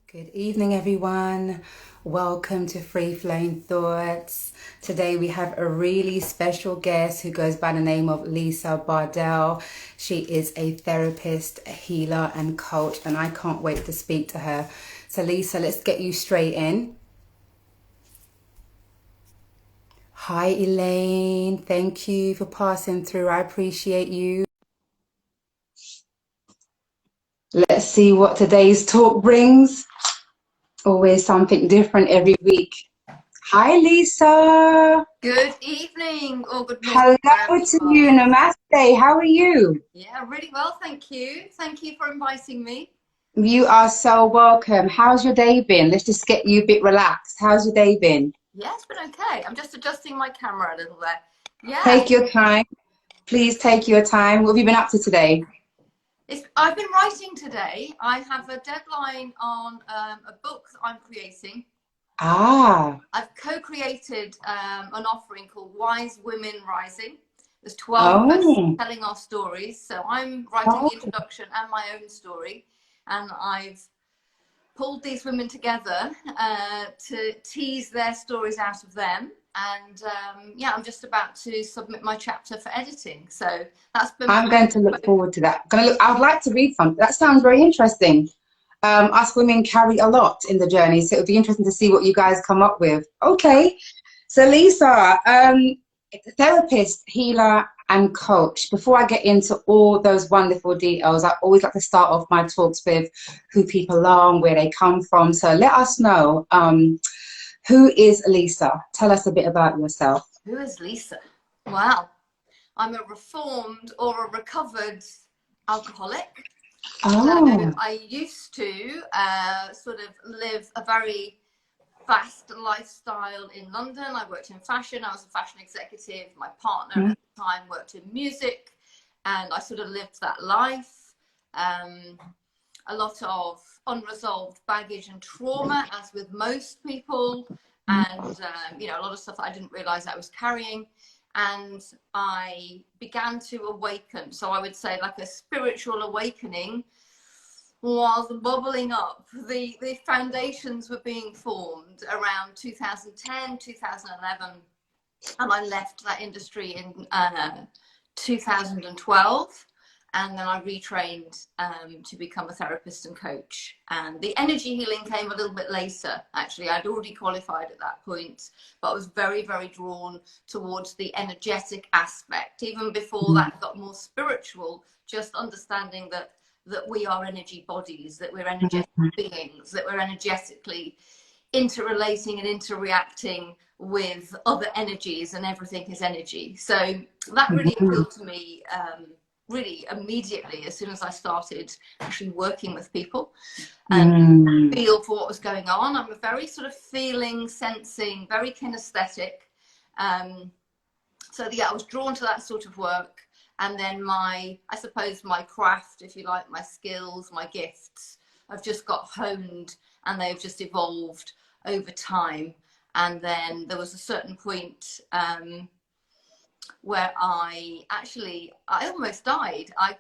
Good evening, everyone. Welcome to Free Flowing Thoughts. Today we have a really special guest who goes by the name of Lisa Bardell. She is a therapist, a healer, and coach, and I can't wait to speak to her. So, Lisa, let's get you straight in. Hi, Elaine. Thank you for passing through. I appreciate you. Let's see what today's talk brings. Always something different every week. Hi, Lisa. Good evening or good morning, wherever Hello you to are. you. Namaste. How are you? Yeah, really well, thank you. Thank you for inviting me. You are so welcome. How's your day been? Let's just get you a bit relaxed. How's your day been? Yeah, it's been okay. I'm just adjusting my camera a little there. Yeah, Take your time. Please take your time. What have you been up to today? I've been writing today. I have a deadline on a book that I'm creating. Ah, I've co-created an offering called Wise Women Rising. There's 12 of us oh, telling our stories. So I'm writing oh, the introduction and my own story. And I've pulled these women together to tease their stories out of them. And yeah, I'm just about to submit my chapter for editing. So that's been my I'm going to look forward to that. Gonna look. I would like to read something. That sounds very interesting. Us women carry a lot in the journey, so it would be interesting to see what you guys come up with. Okay, so Lisa, therapist, healer, and coach. Before I get into all those wonderful details, I always like to start off my talks with who people are and where they come from. So let us know, who is Lisa? Tell us a bit about yourself. Who is Lisa? Wow. I'm a reformed or a recovered alcoholic. So Oh, I used to sort of live a very fast lifestyle in London. I worked in fashion. I was a fashion executive. My partner mm, at the time worked in music, and I sort of lived that life. A lot of unresolved baggage and trauma, as with most people, and a lot of stuff that I didn't realize I was carrying. And I began to awaken. So I would say like a spiritual awakening was bubbling up. The foundations were being formed around 2010, 2011, and I left that industry in 2012. And then I retrained to become a therapist and coach. And the energy healing came a little bit later, actually. I'd already qualified at that point, but I was very, very drawn towards the energetic aspect. Even before mm, that got more spiritual, just understanding that we are energy bodies, that we're energetic mm, beings, that we're energetically interrelating and interreacting with other energies, and everything is energy. So that really mm, appealed to me really immediately as soon as I started actually working with people and mm. feel for what was going on. I'm a very sort of feeling, sensing, very kinesthetic. So yeah, I was drawn to that sort of work. And then I suppose my craft, if you like, my skills, my gifts have just got honed, and they've just evolved over time. And then there was a certain point where I almost died. I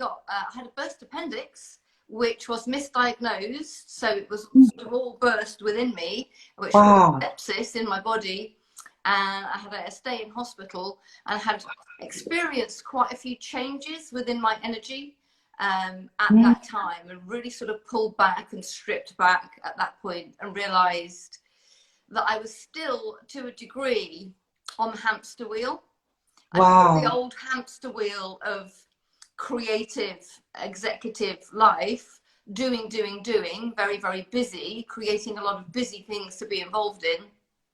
had a burst appendix, which was misdiagnosed. So it was sort of all burst within me, which caused Wow. sepsis in my body. And I had a stay in hospital and had experienced quite a few changes within my energy at Mm, that time, and really sort of pulled back and stripped back at that point, and realized that I was still, to a degree, on the hamster wheel. I thought the wow. old hamster wheel of creative executive life, doing, very, very busy, creating a lot of busy things to be involved in.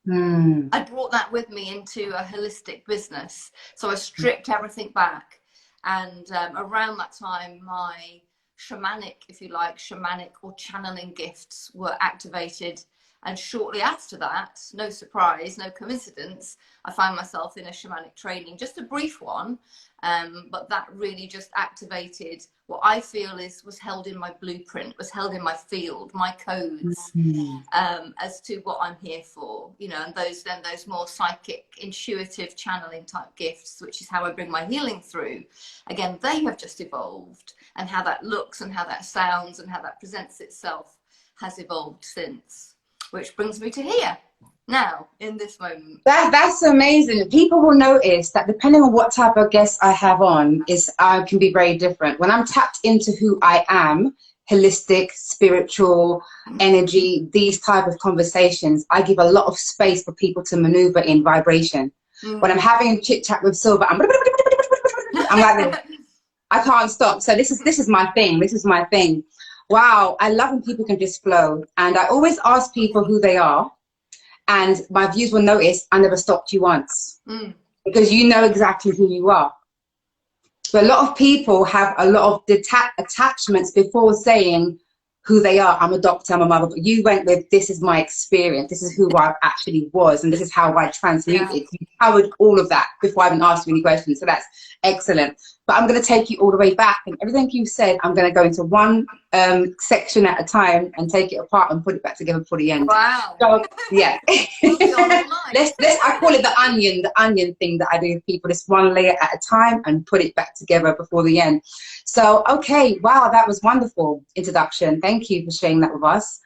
Mm, I brought that with me into a holistic business. So I stripped everything back. And around that time, my shamanic, if you like, shamanic or channeling gifts were activated. And shortly after that, no surprise, no coincidence, I found myself in a shamanic training, just a brief one, but that really just activated what I feel was held in my blueprint, was held in my field, my codes, mm, as to what I'm here for, and those more psychic, intuitive, channeling type gifts, which is how I bring my healing through. Again, they have just evolved, and how that looks and how that sounds and how that presents itself has evolved since, which brings me to here now in this moment. That's amazing. People will notice that depending on what type of guest I have on, can be very different. When I'm tapped into who I am, holistic, spiritual, energy, these type of conversations, I give a lot of space for people to maneuver in vibration. When I'm having a chit chat with Silver, I'm like this. I can't stop. So this is my thing. This is my thing. Wow, I love when people can just flow. And I always ask people who they are. And my viewers will notice I never stopped you once, because you know exactly who you are. But a lot of people have a lot of attachments before saying who they are. I'm a doctor, I'm a mother. But you went with, this is my experience. This is who I actually was. And this is how I transmuted. Yeah. You covered all of that before I even asked you any questions. So that's excellent. But I'm going to take you all the way back. And everything you said, I'm going to go into one section at a time and take it apart and put it back together for the end. Wow. So, yeah. We'll be on online. I call it the onion thing that I do with people. Just one layer at a time and put it back together before the end. So, okay. Wow, that was wonderful introduction. Thank you for sharing that with us.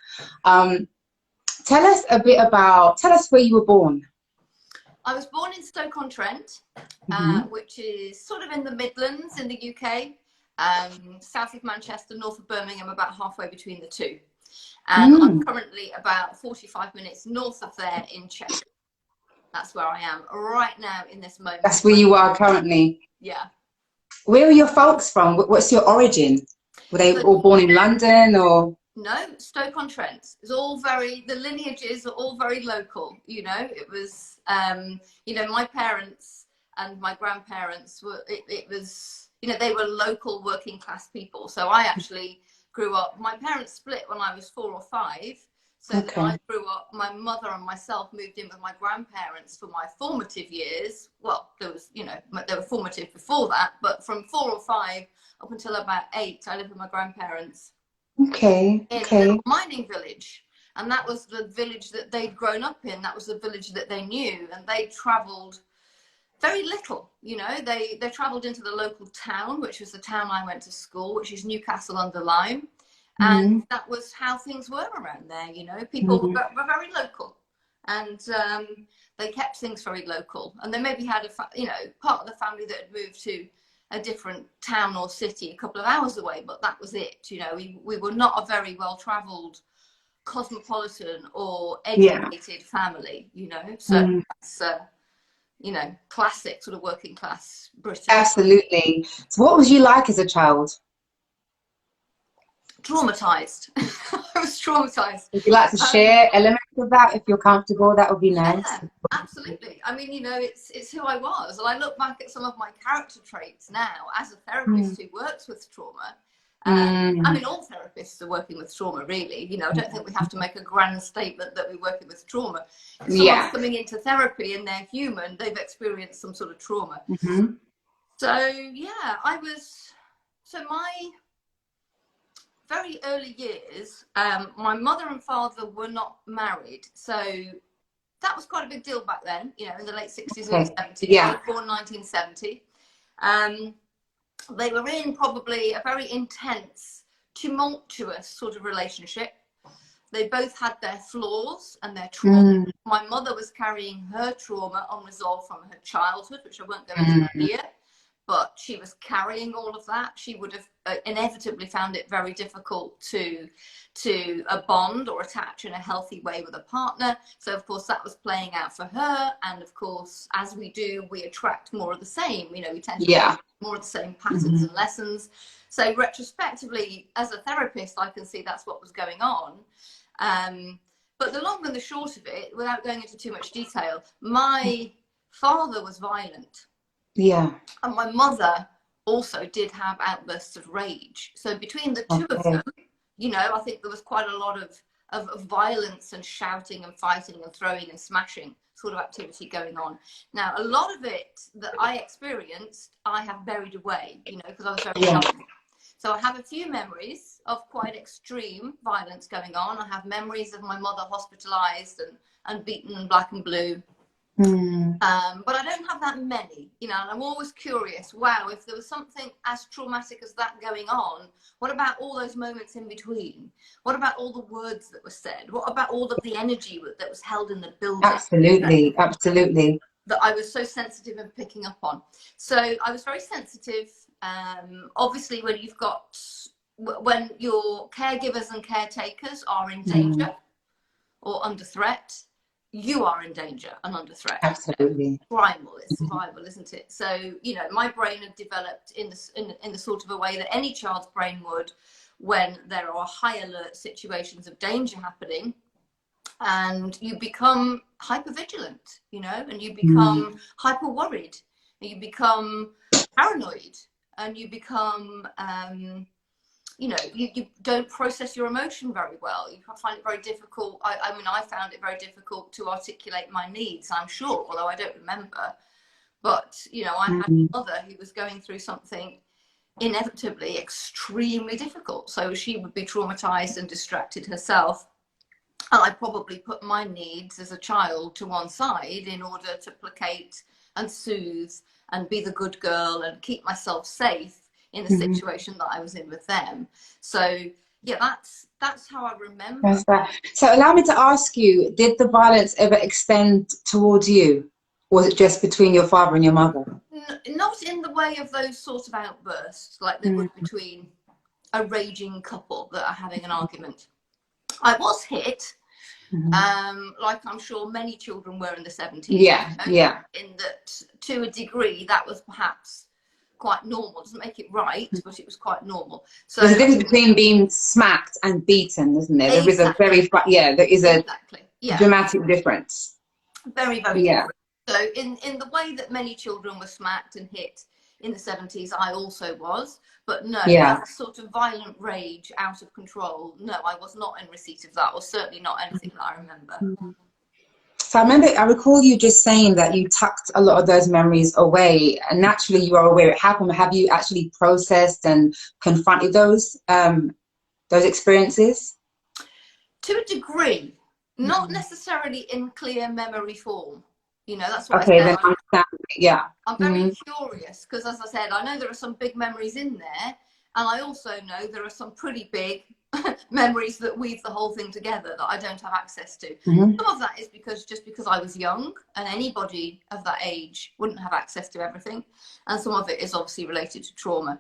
Tell us where you were born. I was born in Stoke-on-Trent, which is sort of in the Midlands in the UK, south of Manchester, north of Birmingham, about halfway between the two. And I'm currently about 45 minutes north of there in Cheshire. That's where I am right now in this moment. That's where you are currently? Yeah. Where are your folks from? What's your origin? Were they all born in London or? No, Stoke-on-Trent. It's all the lineages are all very local, you know. It was, you know, my parents and my grandparents it was, you know, they were local working class people. So I actually grew up, my parents split when I was 4 or 5. So Okay. I grew up, my mother and myself moved in with my grandparents for my formative years. Well, there was, you know, they were formative before that, but from 4 or 5 up until about 8, I lived with my grandparents. Okay. In a little mining village, and that was the village that they'd grown up in. That was the village that they knew, and they travelled very little. You know, they travelled into the local town, which was the town I went to school, which is Newcastle under Lyme, and that was how things were around there. You know, people were very local, and they kept things very local. And they maybe had part of the family that had moved to a different town or city a couple of hours away, but that was it. You know, we were not a very well-traveled, cosmopolitan or educated family, you know. So that's you know, classic sort of working class British. Absolutely. So what was you like as a child? Traumatized. I was traumatized. Would you like to share elements of that if you're comfortable? That would be nice. Yeah, absolutely. I mean, you know, it's who I was. And I look back at some of my character traits now as a therapist who works with trauma. I mean, all therapists are working with trauma, really. You know, I don't think we have to make a grand statement that we're working with trauma. If someone's coming into therapy and they're human, they've experienced some sort of trauma. So, yeah, my very early years, my mother and father were not married. So that was quite a big deal back then, you know, in the late 60s and 70s. Yeah. I was born 1970. They were in probably a very intense, tumultuous sort of relationship. They both had their flaws and their trauma. My mother was carrying her trauma unresolved from her childhood, which I won't go into here, but she was carrying all of that. She would have inevitably found it very difficult to bond or attach in a healthy way with a partner. So of course that was playing out for her. And of course, as we do, we attract more of the same. You know, we tend to more of the same patterns and lessons. So retrospectively, as a therapist, I can see that's what was going on. But the long and the short of it, without going into too much detail, my father was violent. Yeah. And my mother also did have outbursts of rage. So between the two of them, you know, I think there was quite a lot of violence and shouting and fighting and throwing and smashing sort of activity going on. Now, a lot of it that I experienced, I have buried away, you know, because I was very young. So I have a few memories of quite extreme violence going on. I have memories of my mother hospitalized and beaten black and blue. But I don't have that many, you know, and I'm always curious, wow, if there was something as traumatic as that going on, what about all those moments in between? What about all the words that were said? What about all of the energy that was held in the building? Absolutely, absolutely. That I was so sensitive and picking up on. So I was very sensitive. Obviously, when your caregivers and caretakers are in danger or under threat, you are in danger and under threat. Absolutely. Primal, it's survival, isn't it? So, you know, my brain had developed in the sort of a way that any child's brain would when there are high alert situations of danger happening, and you become hyper vigilant, you know, and you become hyper worried, and you become paranoid, and you become you know, you don't process your emotion very well. You find it very difficult. I mean, I found it very difficult to articulate my needs, I'm sure, although I don't remember. But, you know, I had a mother who was going through something inevitably extremely difficult. So she would be traumatized and distracted herself. And I probably put my needs as a child to one side in order to placate and soothe and be the good girl and keep myself safe in the situation that I was in with them. So yeah, that's how I remember. That's that. So allow me to ask you, did the violence ever extend towards you? Or was it just between your father and your mother? Not in the way of those sort of outbursts like they would between a raging couple that are having an argument. I was hit, like I'm sure many children were in the 70s. Yeah, you know, yeah. In that, to a degree, that was perhaps quite normal. Doesn't make it right, but it was quite normal. So there's a difference between being smacked and beaten, isn't there? Exactly. There is a very, there is a dramatic difference. Very, very different. So in the way that many children were smacked and hit in the 70s, I also was. But no, that sort of violent rage out of control, no, I was not in receipt of that, or certainly not anything that I remember. So I recall you just saying that you tucked a lot of those memories away, and naturally you are aware it happened. Have you actually processed and confronted those experiences? To a degree, not necessarily in clear memory form. You know, that's what okay, I said. then yeah. I'm very curious because, as I said, I know there are some big memories in there, and I also know there are some pretty big memories that weave the whole thing together that I don't have access to. Some of that is because I was young, and anybody of that age wouldn't have access to everything, and some of it is obviously related to trauma.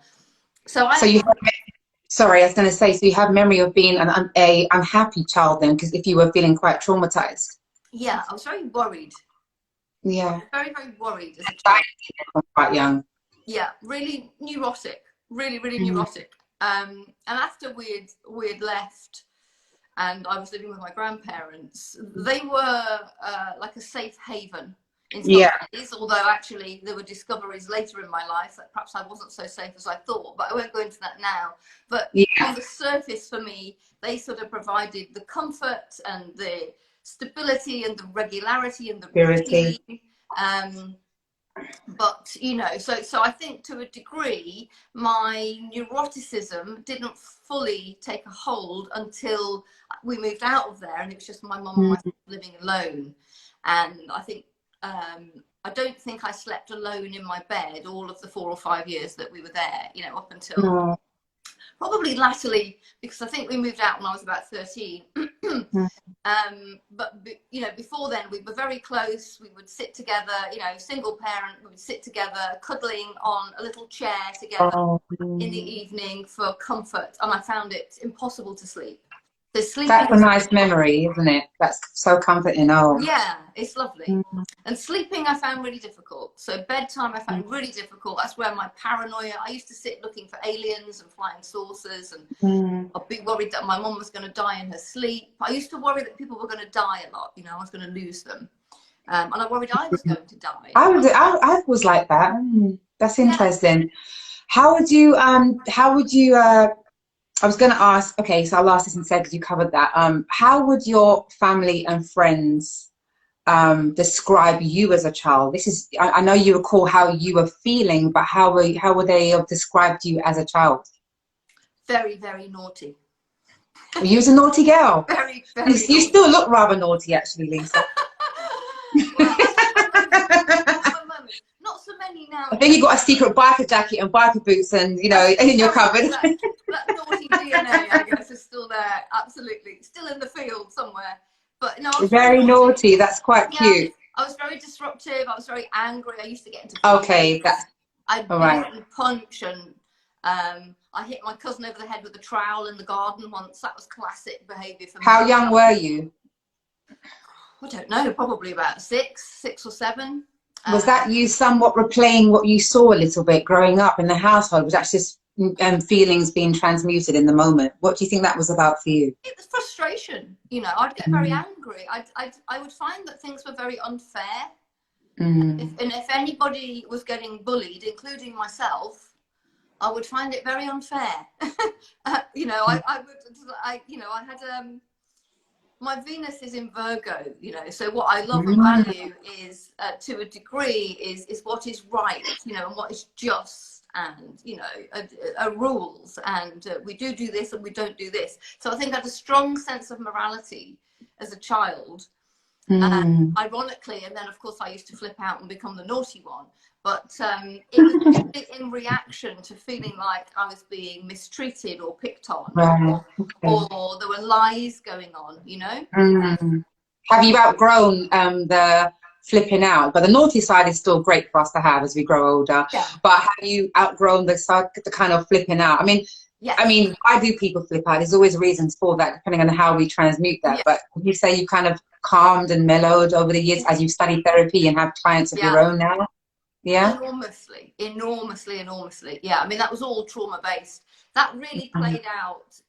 Sorry, I was going to say, so you have memory of being an unhappy child then, because if you were feeling quite traumatized. Yeah, I was very worried. Yeah. Very, very worried as a child. Quite young. Yeah, really neurotic. Really, really neurotic. And after we'd left and I was living with my grandparents, they were like a safe haven in some ways, although actually there were discoveries later in my life that perhaps I wasn't so safe as I thought, but I won't go into that now. But on the surface for me, they sort of provided the comfort and the stability and the regularity and the routine. But you know, so I think to a degree my neuroticism didn't fully take a hold until we moved out of there, and it was just my mum and myself living alone. And I think I don't think I slept alone in my bed all of the 4 or 5 years that we were there, you know, up until probably latterly, because I think we moved out when I was about 13. But you know, before then we were very close. We would sit together, you know, single parent, we would sit together cuddling on a little chair together in the evening for comfort, and I found it impossible to sleep. So sleeping, that's a nice memory, isn't it? That's so comforting. Yeah, it's lovely. And sleeping I found really difficult. So bedtime I found really difficult. That's where my paranoia, I used to sit looking for aliens and flying saucers, and I'd be worried that my mum was going to die in her sleep. I used to worry that people were going to die a lot, you know, I was going to lose them. And I worried I was going to die. I was like that. That's interesting. How would you I was going to ask, okay, so I'll ask this instead because you covered that. How would your family and friends describe you as a child? This is, I know you recall how you were feeling, but how would they have described you as a child? Very, very naughty. You was a naughty girl. Very, very you still look rather naughty, actually, Lisa. Well, many now. I think you got a secret biker jacket and biker boots, and you know, in your cupboard. That naughty DNA, I guess, is still there. Absolutely, still in the field somewhere. But no, I was Very naughty. That's quite cute. I was very disruptive. I was very angry. I used to get into okay. That's I'd all beat right. and punch, and I hit my cousin over the head with a trowel in the garden once. That was classic behaviour for me. How young were you? I don't know, probably about 6 or 7. Was that you somewhat replaying what you saw a little bit growing up in the household? Was that just feelings being transmuted in the moment? What do you think that was about for you? It was frustration. You know, I'd get very angry. I would find that things were very unfair. If anybody was getting bullied, including myself, I would find it very unfair. You know, I had my Venus is in Virgo, you know, so what I love and value is, to a degree, is what is right, you know, and what is just, and, you know, rules, and we do this and we don't do this. So I think I had a strong sense of morality as a child, ironically, and then of course I used to flip out and become the naughty one. But it was in reaction to feeling like I was being mistreated or picked on, or there were lies going on, you know. Have you outgrown the flipping out? But the naughty side is still great for us to have as we grow older. But have you outgrown the kind of flipping out? I mean, I do people flip out. There's always reasons for that, depending on how we transmute that. But would you say you kind of calmed and mellowed over the years as you study therapy and have clients of your own now? Yeah, enormously. Yeah, I mean, that was all trauma based. That really played out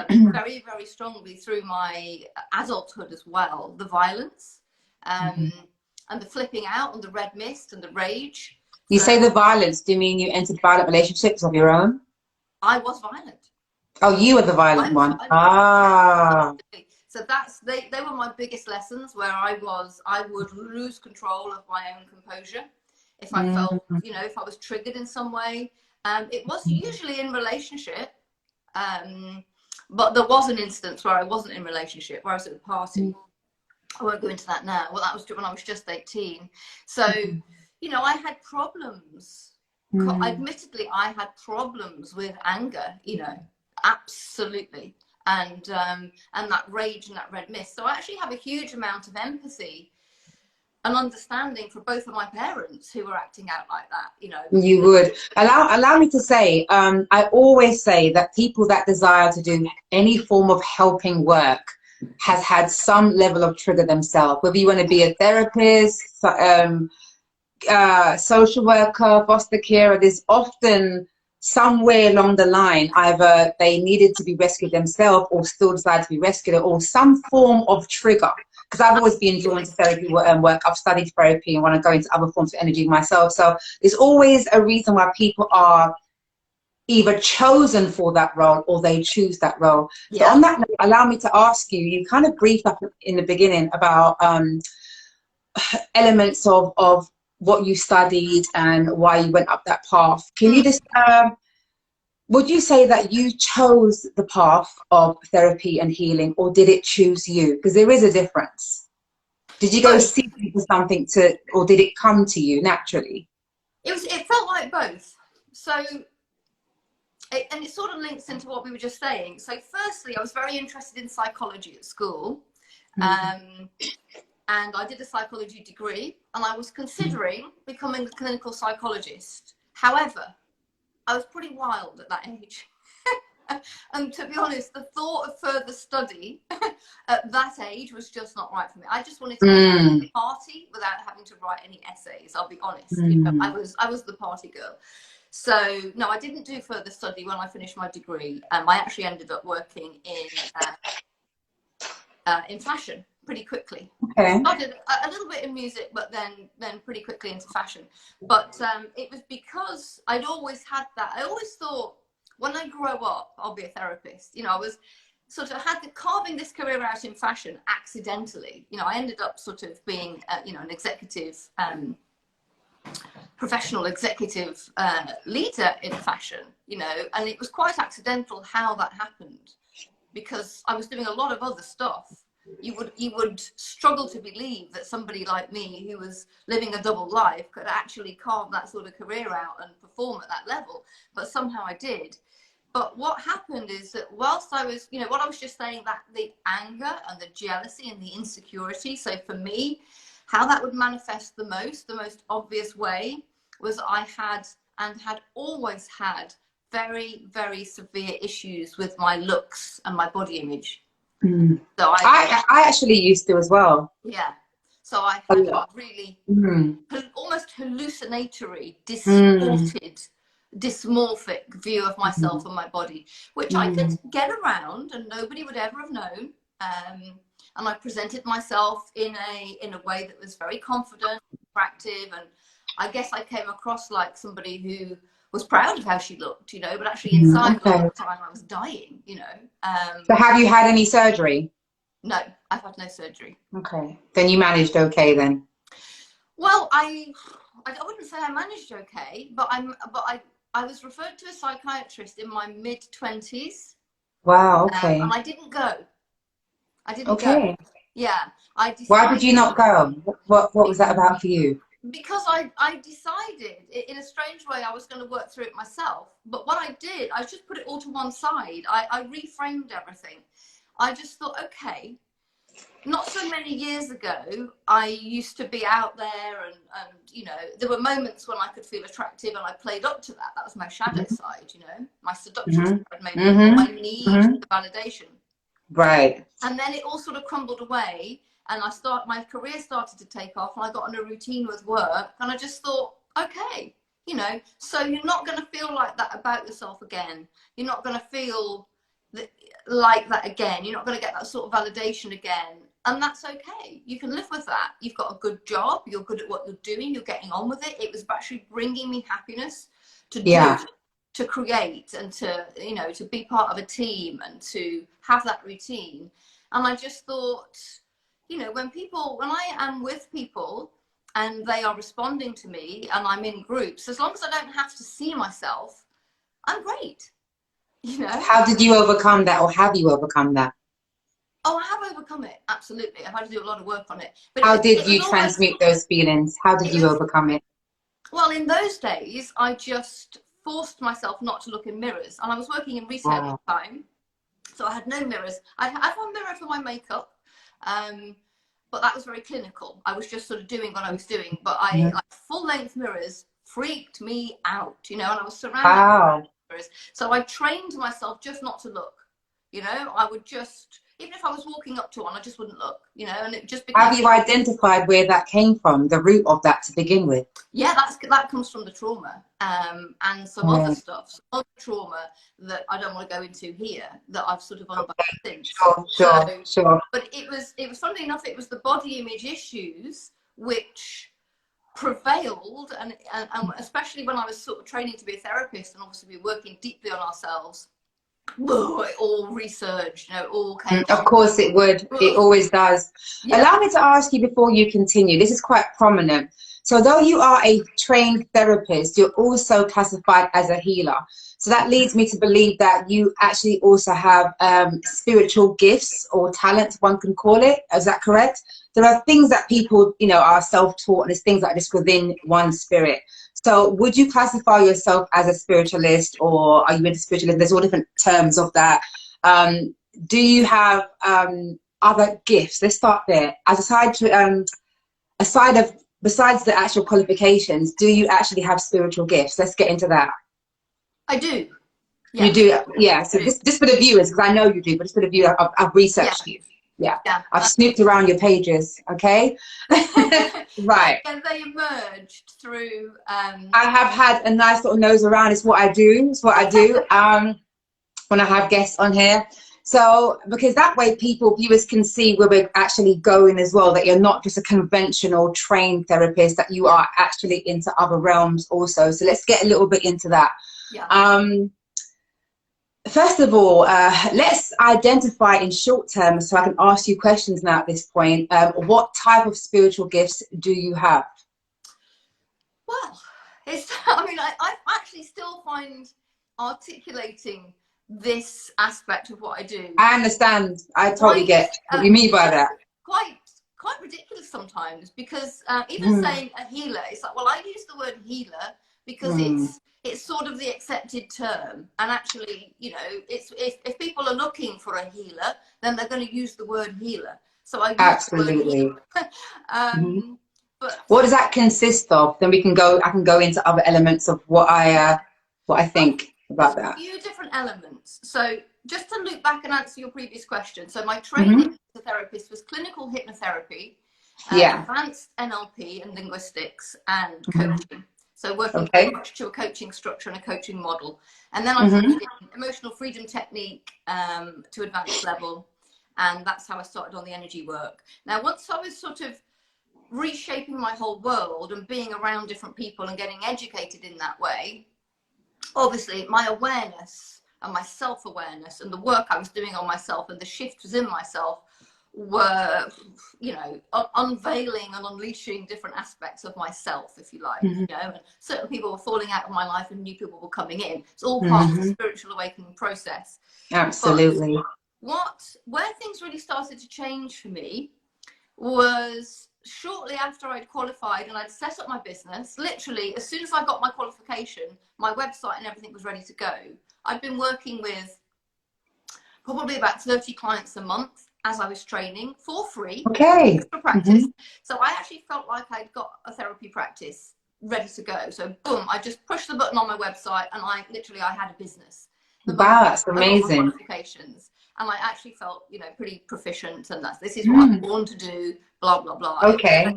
very, very strongly through my adulthood as well. The violence, and the flipping out, and the red mist, and the rage. You say the violence. Do you mean you entered violent relationships of your own? I was violent. Oh, you were the violent one. So they were my biggest lessons, where I would lose control of my own composure if I felt, you know, if I was triggered in some way. It was usually in relationship, but there was an instance where I wasn't in relationship, where I was at a party. I won't go into that now. Well, that was when I was just 18. So, you know, I had problems. Admittedly, I had problems with anger, you know, absolutely. And that rage and that red mist. So I actually have a huge amount of empathy and understanding for both of my parents who were acting out like that, you know. You would. Allow me to say, I always say that people that desire to do any form of helping work has had some level of trigger themselves, whether you want to be a therapist, social worker, foster carer. There's often somewhere along the line, either they needed to be rescued themselves or still decided to be rescued, or some form of trigger. Because I've always been drawn to therapy work. I've studied therapy and want to go into other forms of energy myself. So there's always a reason why people are either chosen for that role or they choose that role. So on that note, allow me to ask you, you kind of briefed up in the beginning about elements of what you studied and why you went up that path. Can you just would you say that you chose the path of therapy and healing, or did it choose you? Because there is a difference. Did you go seeking for something or did it come to you naturally? It felt like both. So, and it sort of links into what we were just saying. So firstly, I was very interested in psychology at school. And I did a psychology degree, and I was considering becoming a clinical psychologist. However, I was pretty wild at that age. And to be honest, the thought of further study at that age was just not right for me. I just wanted to be a party without having to write any essays, I'll be honest. You know, I was the party girl. So no, I didn't do further study when I finished my degree. I actually ended up working in fashion pretty quickly. Started a little bit in music, but then pretty quickly into fashion. But it was because I'd always had that. I always thought, when I grow up, I'll be a therapist. You know, I was sort of carving this career out in fashion accidentally. You know, I ended up sort of being, you know, an executive, professional executive leader in fashion. You know, and it was quite accidental how that happened, because I was doing a lot of other stuff. you would struggle to believe that somebody like me, who was living a double life, could actually carve that sort of career out and perform at that level. But somehow I did. But what happened is that whilst I was, you know, what I was just saying, that the anger and the jealousy and the insecurity. So for me, how that would manifest the most obvious way was I had always had very, very severe issues with my looks and my body image. Mm. So I actually used to as well. Yeah. So I had a really almost hallucinatory, distorted, dysmorphic view of myself and my body, which I could get around and nobody would ever have known. And I presented myself in a way that was very confident, attractive, and I guess I came across like somebody who was proud of how she looked, you know, but actually inside a lot of the time I was dying, you know. So have you had any surgery? No, I've had no surgery. Okay, then you managed okay then. Well, I wouldn't say I managed okay, but I was referred to a psychiatrist in my mid-20s. Wow, okay. And I didn't go. I didn't go. Yeah, I decided. Why did you not go? What was that about for you? Because I decided, in a strange way, I was going to work through it myself. But what I did, I just put it all to one side. I reframed everything. I just thought, okay, not so many years ago, I used to be out there and you know, there were moments when I could feel attractive and I played up to that. That was my shadow side, you know, my seductress side, maybe, or my need for validation. Right. And then it all sort of crumbled away, and my career started to take off, and I got in a routine with work, and I just thought, okay, you know, so you're not going to feel like that about yourself again. You're not going to feel like that again. You're not going to get that sort of validation again. And that's okay. You can live with that. You've got a good job. You're good at what you're doing. You're getting on with it. It was actually bringing me happiness to do, to create, and to, you know, to be part of a team and to have that routine. And I just thought, you know, when I am with people and they are responding to me and I'm in groups, as long as I don't have to see myself, I'm great. You know? How did you overcome that, or have you overcome that? Oh, I have overcome it. Absolutely. I've had to do a lot of work on it. But how did you transmute those feelings? How did you overcome it? Well, in those days, I just forced myself not to look in mirrors. And I was working in retail at the time, so I had no mirrors. I had one mirror for my makeup, but that was very clinical. I was just sort of doing what I was doing. But like full-length mirrors freaked me out, you know, and I was surrounded by mirrors. So I trained myself just not to look, you know. I would just... Even if I was walking up to one, I just wouldn't look, you know, and it just became... Have you identified where that came from, the root of that to begin with? Yeah, that comes from the trauma, and some other stuff, some other trauma that I don't want to go into here, that I've sort of unbound since. Sure. But it was funnily enough, it was the body image issues which prevailed, and especially when I was sort of training to be a therapist, and obviously we're working deeply on ourselves. It all resurged, you know, all came. Of course it would. It always does. Allow me to ask you before you continue. This is quite prominent. So though you are a trained therapist, you're also classified as a healer. So that leads me to believe that you actually also have spiritual gifts or talents, one can call it. Is that correct? There are things that people, you know, are self-taught, and there's things that are just within one spirit. So would you classify yourself as a spiritualist, or are you into spiritualism? There's all different terms of that. Do you have other gifts? Let's start there. Besides the actual qualifications, do you actually have spiritual gifts? Let's get into that. I do. Yes. You do? Yeah. So just for the viewers, because I know you do, but just for the viewers, I've researched you. Yeah. I've snooped around your pages, okay? Right. And they emerged through... I have had a nice little nose around. It's what I do. It's what I do when I have guests on here. So, because that way viewers can see where we're actually going as well, that you're not just a conventional trained therapist, that you are actually into other realms also. So let's get a little bit into that. Yeah. First of all, let's identify in short terms, so I can ask you questions now at this point. What type of spiritual gifts do you have? Well, I actually still find articulating this aspect of what I do. I understand. I totally get what you mean by that. Quite ridiculous sometimes, because even saying a healer, it's like, well, I use the word healer because it's sort of the accepted term, and actually, you know, it's if people are looking for a healer, then they're going to use the word healer. So I use Absolutely. the word healer. But what does that consist of? Then we can go. I can go into other elements of what I think about that. A few different elements. So just to loop back and answer your previous question. So my training as a therapist was clinical hypnotherapy, advanced NLP and linguistics, and coaching. So working very much to a coaching structure and a coaching model. And then I studied emotional freedom technique to advanced level. And that's how I started on the energy work. Now, once I was sort of reshaping my whole world and being around different people and getting educated in that way, obviously my awareness and my self-awareness and the work I was doing on myself and the shift within myself were, you know, unveiling and unleashing different aspects of myself, if you like, you know, and certain people were falling out of my life and new people were coming in. It's all part of the spiritual awakening process. Absolutely. But where things really started to change for me was shortly after I'd qualified and I'd set up my business. Literally, as soon as I got my qualification, my website and everything was ready to go. I'd been working with probably about 30 clients a month as I was training for free for practice. So I actually felt like I'd got a therapy practice ready to go. So boom, I just pushed the button on my website and I had a business. Wow, that's amazing. Qualifications. And I actually felt, you know, pretty proficient, and this is what I'm born to do, blah, blah, blah. Okay.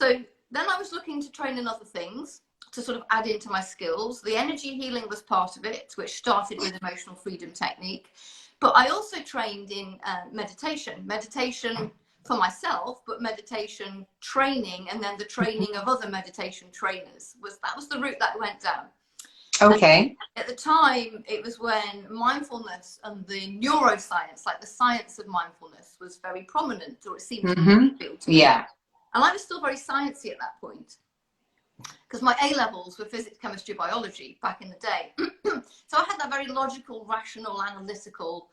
So then I was looking to train in other things to sort of add into my skills. The energy healing was part of it, which started with emotional freedom technique. But I also trained in meditation for myself, but meditation training, and then the training of other meditation trainers. That was the route that I went down. Okay. And at the time, it was when mindfulness and the neuroscience, like the science of mindfulness, was very prominent, or it seemed to be. Yeah. And I was still very sciencey at that point, because my A levels were physics, chemistry, biology back in the day. So I had that very logical, rational, analytical,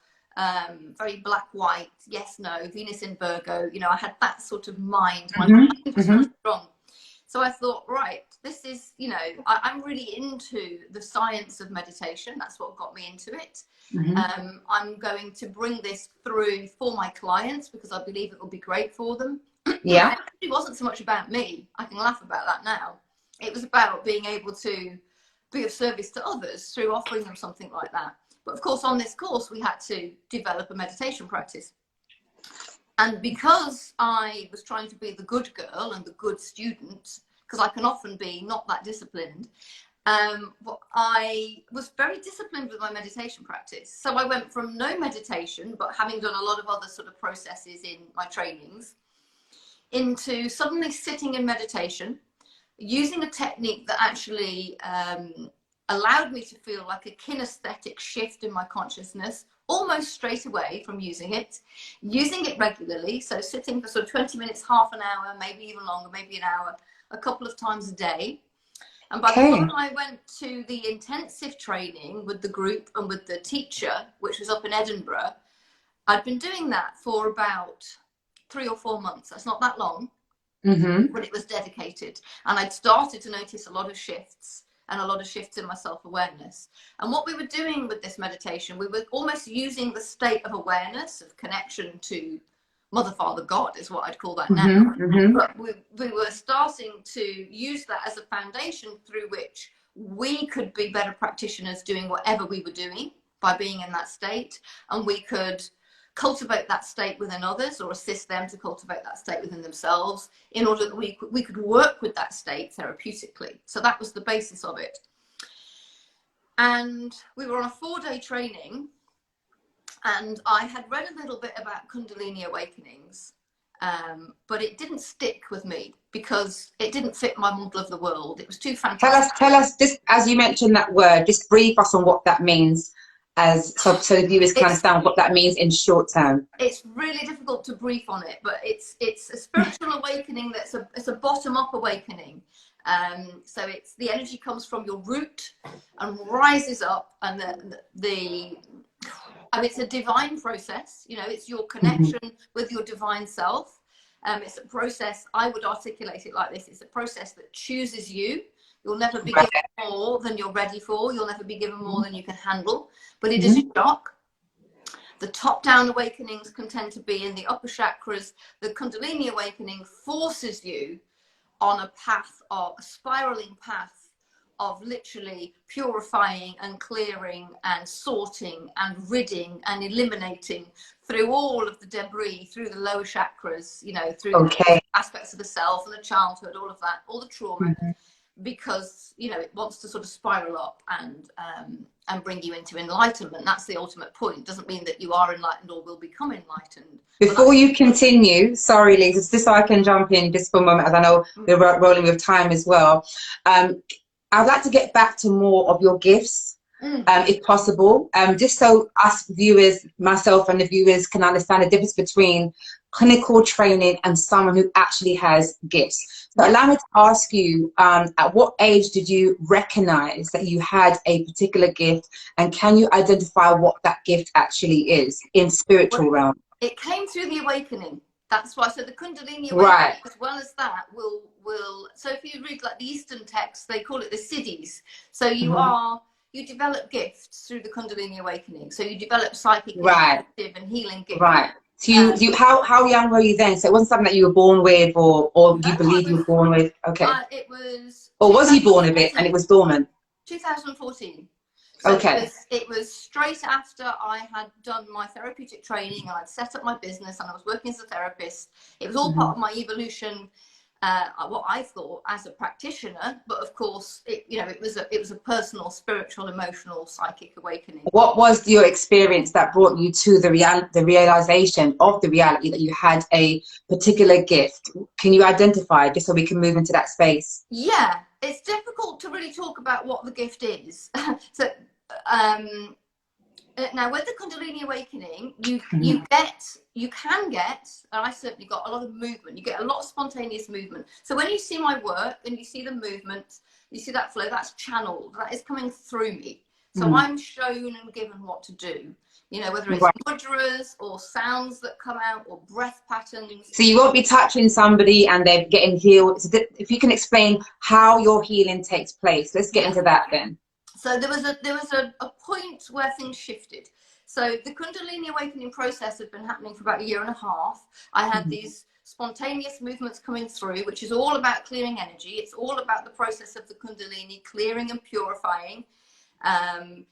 very black, white, yes, no, Venus in Virgo. You know, I had that sort of mind. My mind was very strong. So I thought, right, this is, you know, I'm really into the science of meditation. That's what got me into it. I'm going to bring this through for my clients because I believe it will be great for them. Yeah. It actually wasn't so much about me. I can laugh about that now. It was about being able to be of service to others through offering them something like that. But of course, on this course, we had to develop a meditation practice. And because I was trying to be the good girl and the good student, because I can often be not that disciplined, I was very disciplined with my meditation practice. So I went from no meditation, but having done a lot of other sort of processes in my trainings, into suddenly sitting in meditation, using a technique that actually allowed me to feel like a kinesthetic shift in my consciousness almost straight away from using it regularly. So sitting for sort of 20 minutes, half an hour, maybe even longer, maybe an hour, a couple of times a day. And by the time I went to the intensive training with the group and with the teacher, which was up in Edinburgh, I'd been doing that for about 3 or 4 months. That's not that long, but it was dedicated. And I'd started to notice a lot of shifts and a lot of shifts in my self-awareness. And what we were doing with this meditation, we were almost using the state of awareness, of connection to Mother, Father, God is what I'd call that now. But we were starting to use that as a foundation through which we could be better practitioners doing whatever we were doing by being in that state. And we could cultivate that state within others or assist them to cultivate that state within themselves in order that we could work with that state therapeutically. So that was the basis of it. And we were on a 4-day training, and I had read a little bit about Kundalini Awakenings, but it didn't stick with me because it didn't fit my model of the world. It was too fantastic. Tell us, just as you mentioned that word, just brief us on what that means, so the viewers can understand what that means in short term. It's really difficult to brief on it, but it's a spiritual awakening it's a bottom-up awakening. So it's the energy comes from your root and rises up, and I mean, it's a divine process. You know, it's your connection with your divine self. It's a process, I would articulate it like this: it's a process that chooses you. You'll never be given more than you're ready for. You'll never be given more than you can handle. But it is a shock. The top-down awakenings can tend to be in the upper chakras. The Kundalini Awakening forces you on a path, of a spiraling path of literally purifying and clearing and sorting and ridding and eliminating through all of the debris, through the lower chakras, you know, through the aspects of the self and the childhood, all of that, all the trauma, because, you know, it wants to sort of spiral up and bring you into enlightenment. That's the ultimate point. It doesn't mean that you are enlightened or will become enlightened. Before you continue, sorry, Lisa, just so I can jump in just for a moment, as I know we're rolling with time as well. I'd like to get back to more of your gifts, if possible, just so us viewers, myself and the viewers, can understand the difference between clinical training and someone who actually has gifts. So allow me to ask you, at what age did you recognize that you had a particular gift, and can you identify what that gift actually is in spiritual realm? It came through the awakening. That's why. So the Kundalini Awakening, as well as that, will. So if you read like the Eastern texts, they call it the siddhis. So you develop gifts through the Kundalini Awakening. So you develop psychic and healing gifts. Right. So you how young were you then? So it wasn't something that you were born with, or you believe you were born with. Okay. It was. Or was you born with it and it was dormant? 2014. So okay. It was straight after I had done my therapeutic training, and I'd set up my business, and I was working as a therapist. It was all part of my evolution, what I thought as a practitioner. But of course, it was a personal, spiritual, emotional, psychic awakening. What was your experience that brought you to the realization of the reality that you had a particular gift? Can you identify, just so we can move into that space? Yeah, it's difficult to really talk about what the gift is. So now with the Kundalini Awakening, you can get, and I certainly got a lot of movement. You get a lot of spontaneous movement. So when you see my work and you see the movement, you see that flow, that's channeled, that is coming through me. So I'm shown and given what to do. You know, whether it's mudras or sounds that come out or breath patterns. So you won't be touching somebody and they're getting healed. So if you can explain how your healing takes place, let's get into that then. So there was a point where things shifted. So the Kundalini Awakening process had been happening for about 1.5 years. I had these spontaneous movements coming through, which is all about clearing energy. It's all about the process of the Kundalini, clearing and purifying.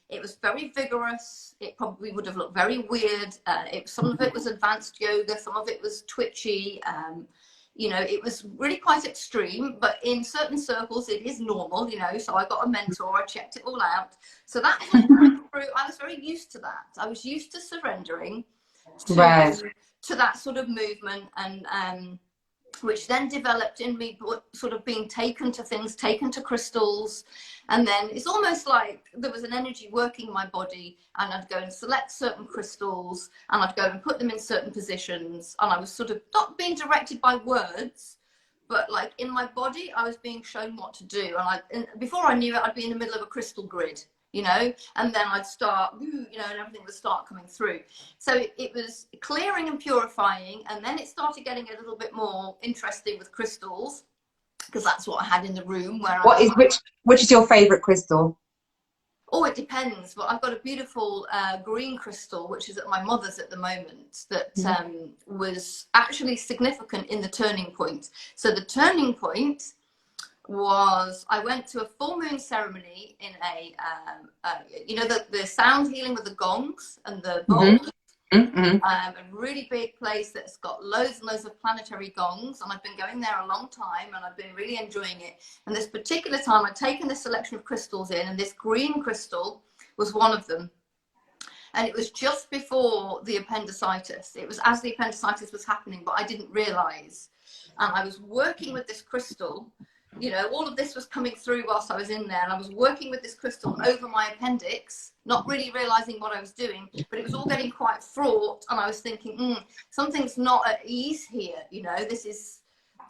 It was very vigorous. It probably would have looked very weird. Some of it was advanced yoga, some of it was twitchy. You know, it was really quite extreme, but in certain circles it is normal, you know. So I got a mentor, I checked it all out. So that was through. I was very used to that. I was used to surrendering to that sort of movement, and which then developed in me, sort of being taken to things, taken to crystals. And then it's almost like there was an energy working my body, and I'd go and select certain crystals, and I'd go and put them in certain positions. And I was sort of not being directed by words, but like in my body, I was being shown what to do. And before I knew it, I'd be in the middle of a crystal grid, you know, and then I'd start, you know, and everything would start coming through. So it was clearing and purifying, and then it started getting a little bit more interesting with crystals, because that's what I had in the room. Which is your favorite crystal? Oh, it depends. But I've got a beautiful green crystal, which is at my mother's at the moment, that was actually significant in the turning point. So the turning point was, I went to a full moon ceremony in you know, the sound healing with the gongs and the bowls. A really big place that's got loads and loads of planetary gongs, and I've been going there a long time, and I've been really enjoying it. And this particular time I'd taken this selection of crystals in, and this green crystal was one of them. And it was just before the appendicitis. It was as the appendicitis was happening, but I didn't realize. And I was working with this crystal. You know, all of this was coming through whilst I was in there, and I was working with this crystal over my appendix, not really realizing what I was doing, but it was all getting quite fraught, and I was thinking, something's not at ease here, you know, this is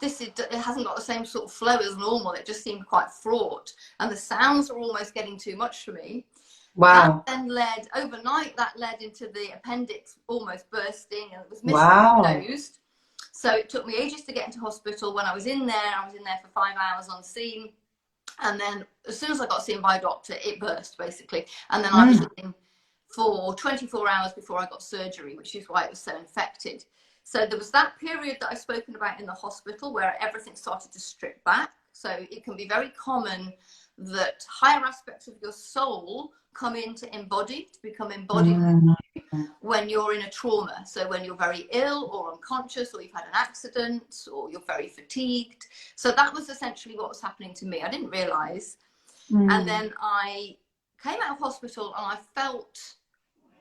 it hasn't got the same sort of flow as normal. It just seemed quite fraught, and the sounds were almost getting too much for me. Wow. That then led, overnight, that led into the appendix almost bursting, and it was misdiagnosed. So it took me ages to get into hospital. When I was in there for 5 hours unseen. And then as soon as I got seen by a doctor, it burst, basically. And then I was in for 24 hours before I got surgery, which is why it was so infected. So there was that period that I've spoken about in the hospital where everything started to strip back. So it can be very common that higher aspects of your soul come into to become embodied when you're in a trauma. So when you're very ill or unconscious, or you've had an accident, or you're very fatigued. So that was essentially what was happening to me. I didn't realize. And then I came out of hospital and I felt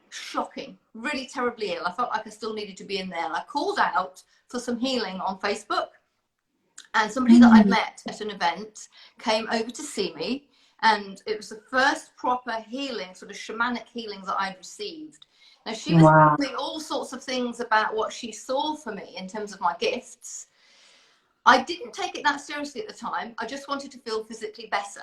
shocking, really terribly ill. I felt like I still needed to be in there. And I called out for some healing on Facebook, and somebody that I'd met at an event came over to see me, and it was the first proper healing, sort of shamanic healing, that I'd received. Now, she was telling me all sorts of things about what she saw for me in terms of my gifts. I didn't take it that seriously at the time. I just wanted to feel physically better,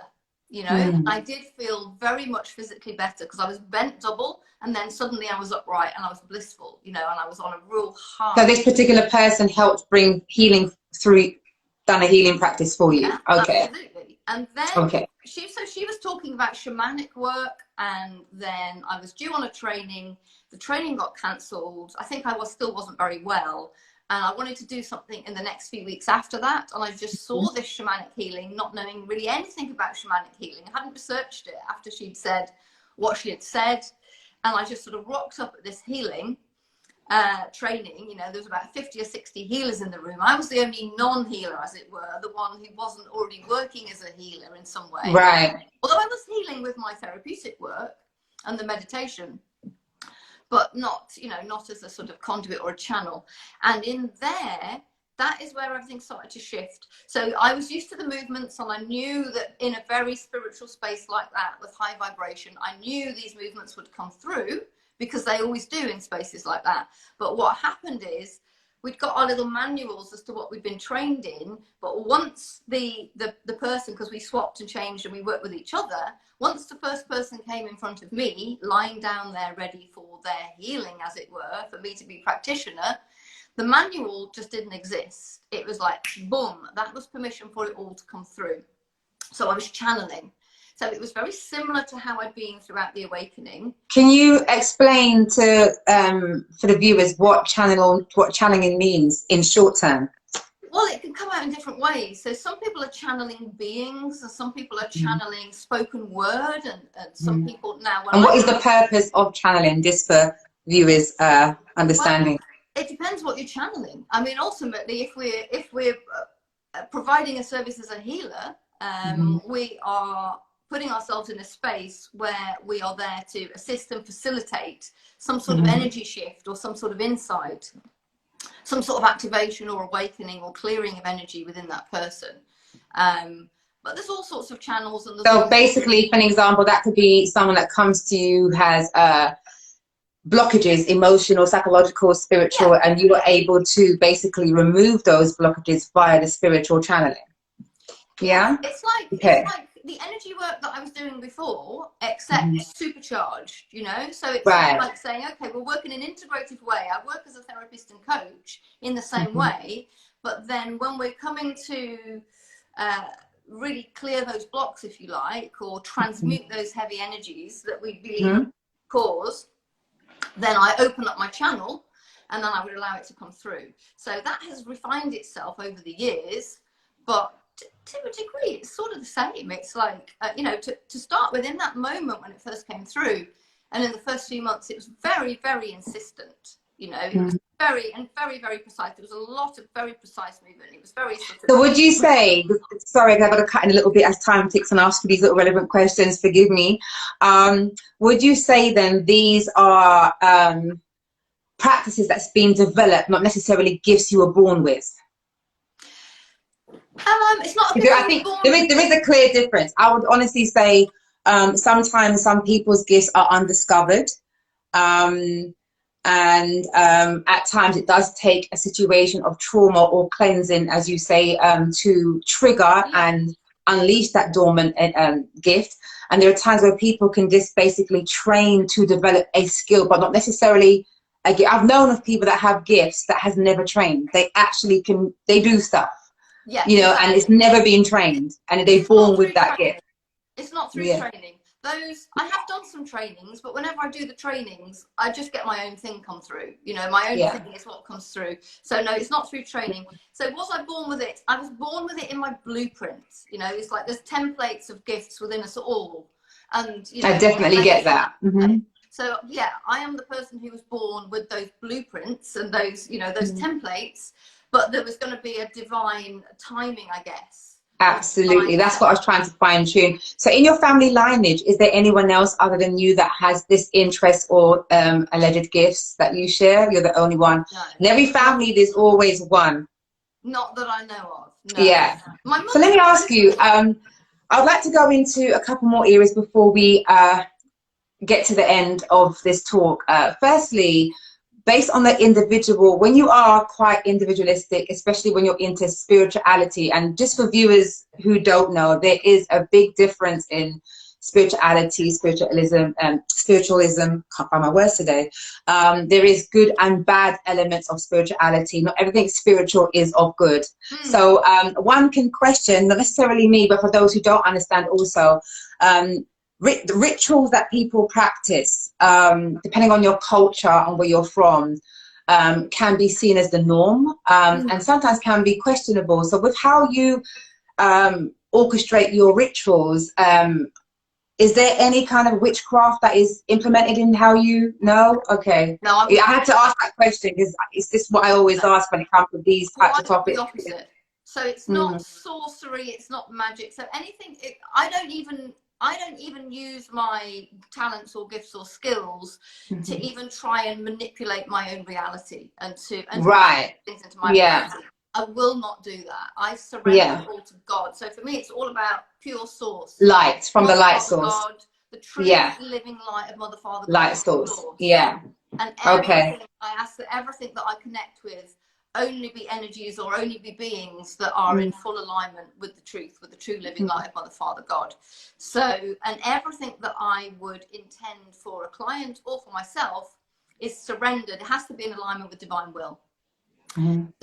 you know. I did feel very much physically better because I was bent double, and then suddenly I was upright and I was blissful, you know, and I was on a real high. So this particular person helped bring healing through, done a healing practice for you. Yeah, okay. Absolutely. And then she was talking about shamanic work, and then I was due on a training. The training got cancelled. I think I still wasn't very well, and I wanted to do something in the next few weeks after that. And I just saw this shamanic healing, not knowing really anything about shamanic healing. I hadn't researched it after she'd said what she had said, and I just sort of rocked up at this healing training. You know, there was about 50 or 60 healers in the room. I was the only non-healer, as it were, the one who wasn't already working as a healer in some way. Right. Although I was healing with my therapeutic work and the meditation, but not, you know, not as a sort of conduit or a channel. And in there, that is where everything started to shift. So I was used to the movements, and I knew that in a very spiritual space like that, with high vibration, I knew these movements would come through, because they always do in spaces like that. But what happened is we'd got our little manuals as to what we'd been trained in, but once the person, because we swapped and changed and we worked with each other, once the first person came in front of me, lying down there ready for their healing, as it were, for me to be practitioner, the manual just didn't exist. It was like, boom, that was permission for it all to come through. So I was channeling. So it was very similar to how I'd been throughout the awakening. Can you explain to for the viewers what channeling means in short term? Well, it can come out in different ways. So some people are channeling beings, and some people are channeling spoken word, and some people now. And what is the purpose of channeling, just for viewers' understanding? Well, it depends what you're channeling. I mean, ultimately, if we're providing a service as a healer, we are putting ourselves in a space where we are there to assist and facilitate some sort of energy shift, or some sort of insight, some sort of activation or awakening or clearing of energy within that person. But there's all sorts of channels. And so basically, for an example, that could be someone that comes to you has blockages, emotional, psychological, spiritual, and you were able to basically remove those blockages via the spiritual channeling. Yeah? It's like the energy work that I was doing before, except supercharged, you know? So it's like saying, okay, we're working in an integrated way. I work as a therapist and coach in the same way, but then when we're coming to really clear those blocks, if you like, or transmute those heavy energies that we believe cause, then I open up my channel, and then I would allow it to come through. So that has refined itself over the years, but to a degree, it's sort of the same. It's like, you know, to start with, in that moment when it first came through, and in the first few months, it was very, very insistent. You know, it was very, very precise. There was a lot of very precise movement. It was very sort of... So would you say, sorry, I've got to cut in a little bit as time ticks and ask you these little relevant questions, forgive me. Would you say then these are practices that's been developed, not necessarily gifts you were born with? It's not. I think there is a clear difference. I would honestly say sometimes some people's gifts are undiscovered. And at times it does take a situation of trauma or cleansing, as you say, to trigger and unleash that dormant gift. And there are times where people can just basically train to develop a skill, but not necessarily a gift. I've known of people that have gifts that has never trained. They actually they do stuff, you know, exactly. And it's never been trained, and they're born with that gift. It's not through training. I have done some trainings, but whenever I do the trainings, I just get my own thing come through. You know, my own thing is what comes through. So no, it's not through training. So was I born with it? I was born with it in my blueprint. You know, it's like there's templates of gifts within us all. And you know, I definitely get that. So yeah, I am the person who was born with those blueprints and those, you know, those templates, but there was going to be a divine timing, I guess. Absolutely. That's what I was trying to fine tune. So in your family lineage, is there anyone else other than you that has this interest or alleged gifts that you share? You're the only one. No. In every family, there's always one. Not that I know of. No. Yeah. So let me ask you, I'd like to go into a couple more areas before we get to the end of this talk. Firstly, based on the individual, when you are quite individualistic, especially when you're into spirituality, and just for viewers who don't know, there is a big difference in spirituality, spiritualism, can't find my words today. There is good and bad elements of spirituality. Not everything spiritual is of good. So one can question, not necessarily me, but for those who don't understand also, the rituals that people practice, depending on your culture and where you're from, can be seen as the norm, and sometimes can be questionable. So with how you orchestrate your rituals, is there any kind of witchcraft that is implemented in how you know? Okay. No, I had to ask that question because it's just what I always ask when it comes to these types of topics. The opposite. So it's not sorcery, it's not magic. So anything, I don't even use my talents or gifts or skills to even try and manipulate my own reality and to things into my reality. I will not do that. I surrender all to God. So for me, it's all about pure source. Light, from Mother, the light Father, source. God, the true living light of Mother, Father, God. Light source. Yeah. And everything, I ask that everything that I connect with only be energies or only be beings that are in full alignment with the truth, with the true living light of Mother, Father, God. So, and everything that I would intend for a client or for myself is surrendered. It has to be in alignment with divine will.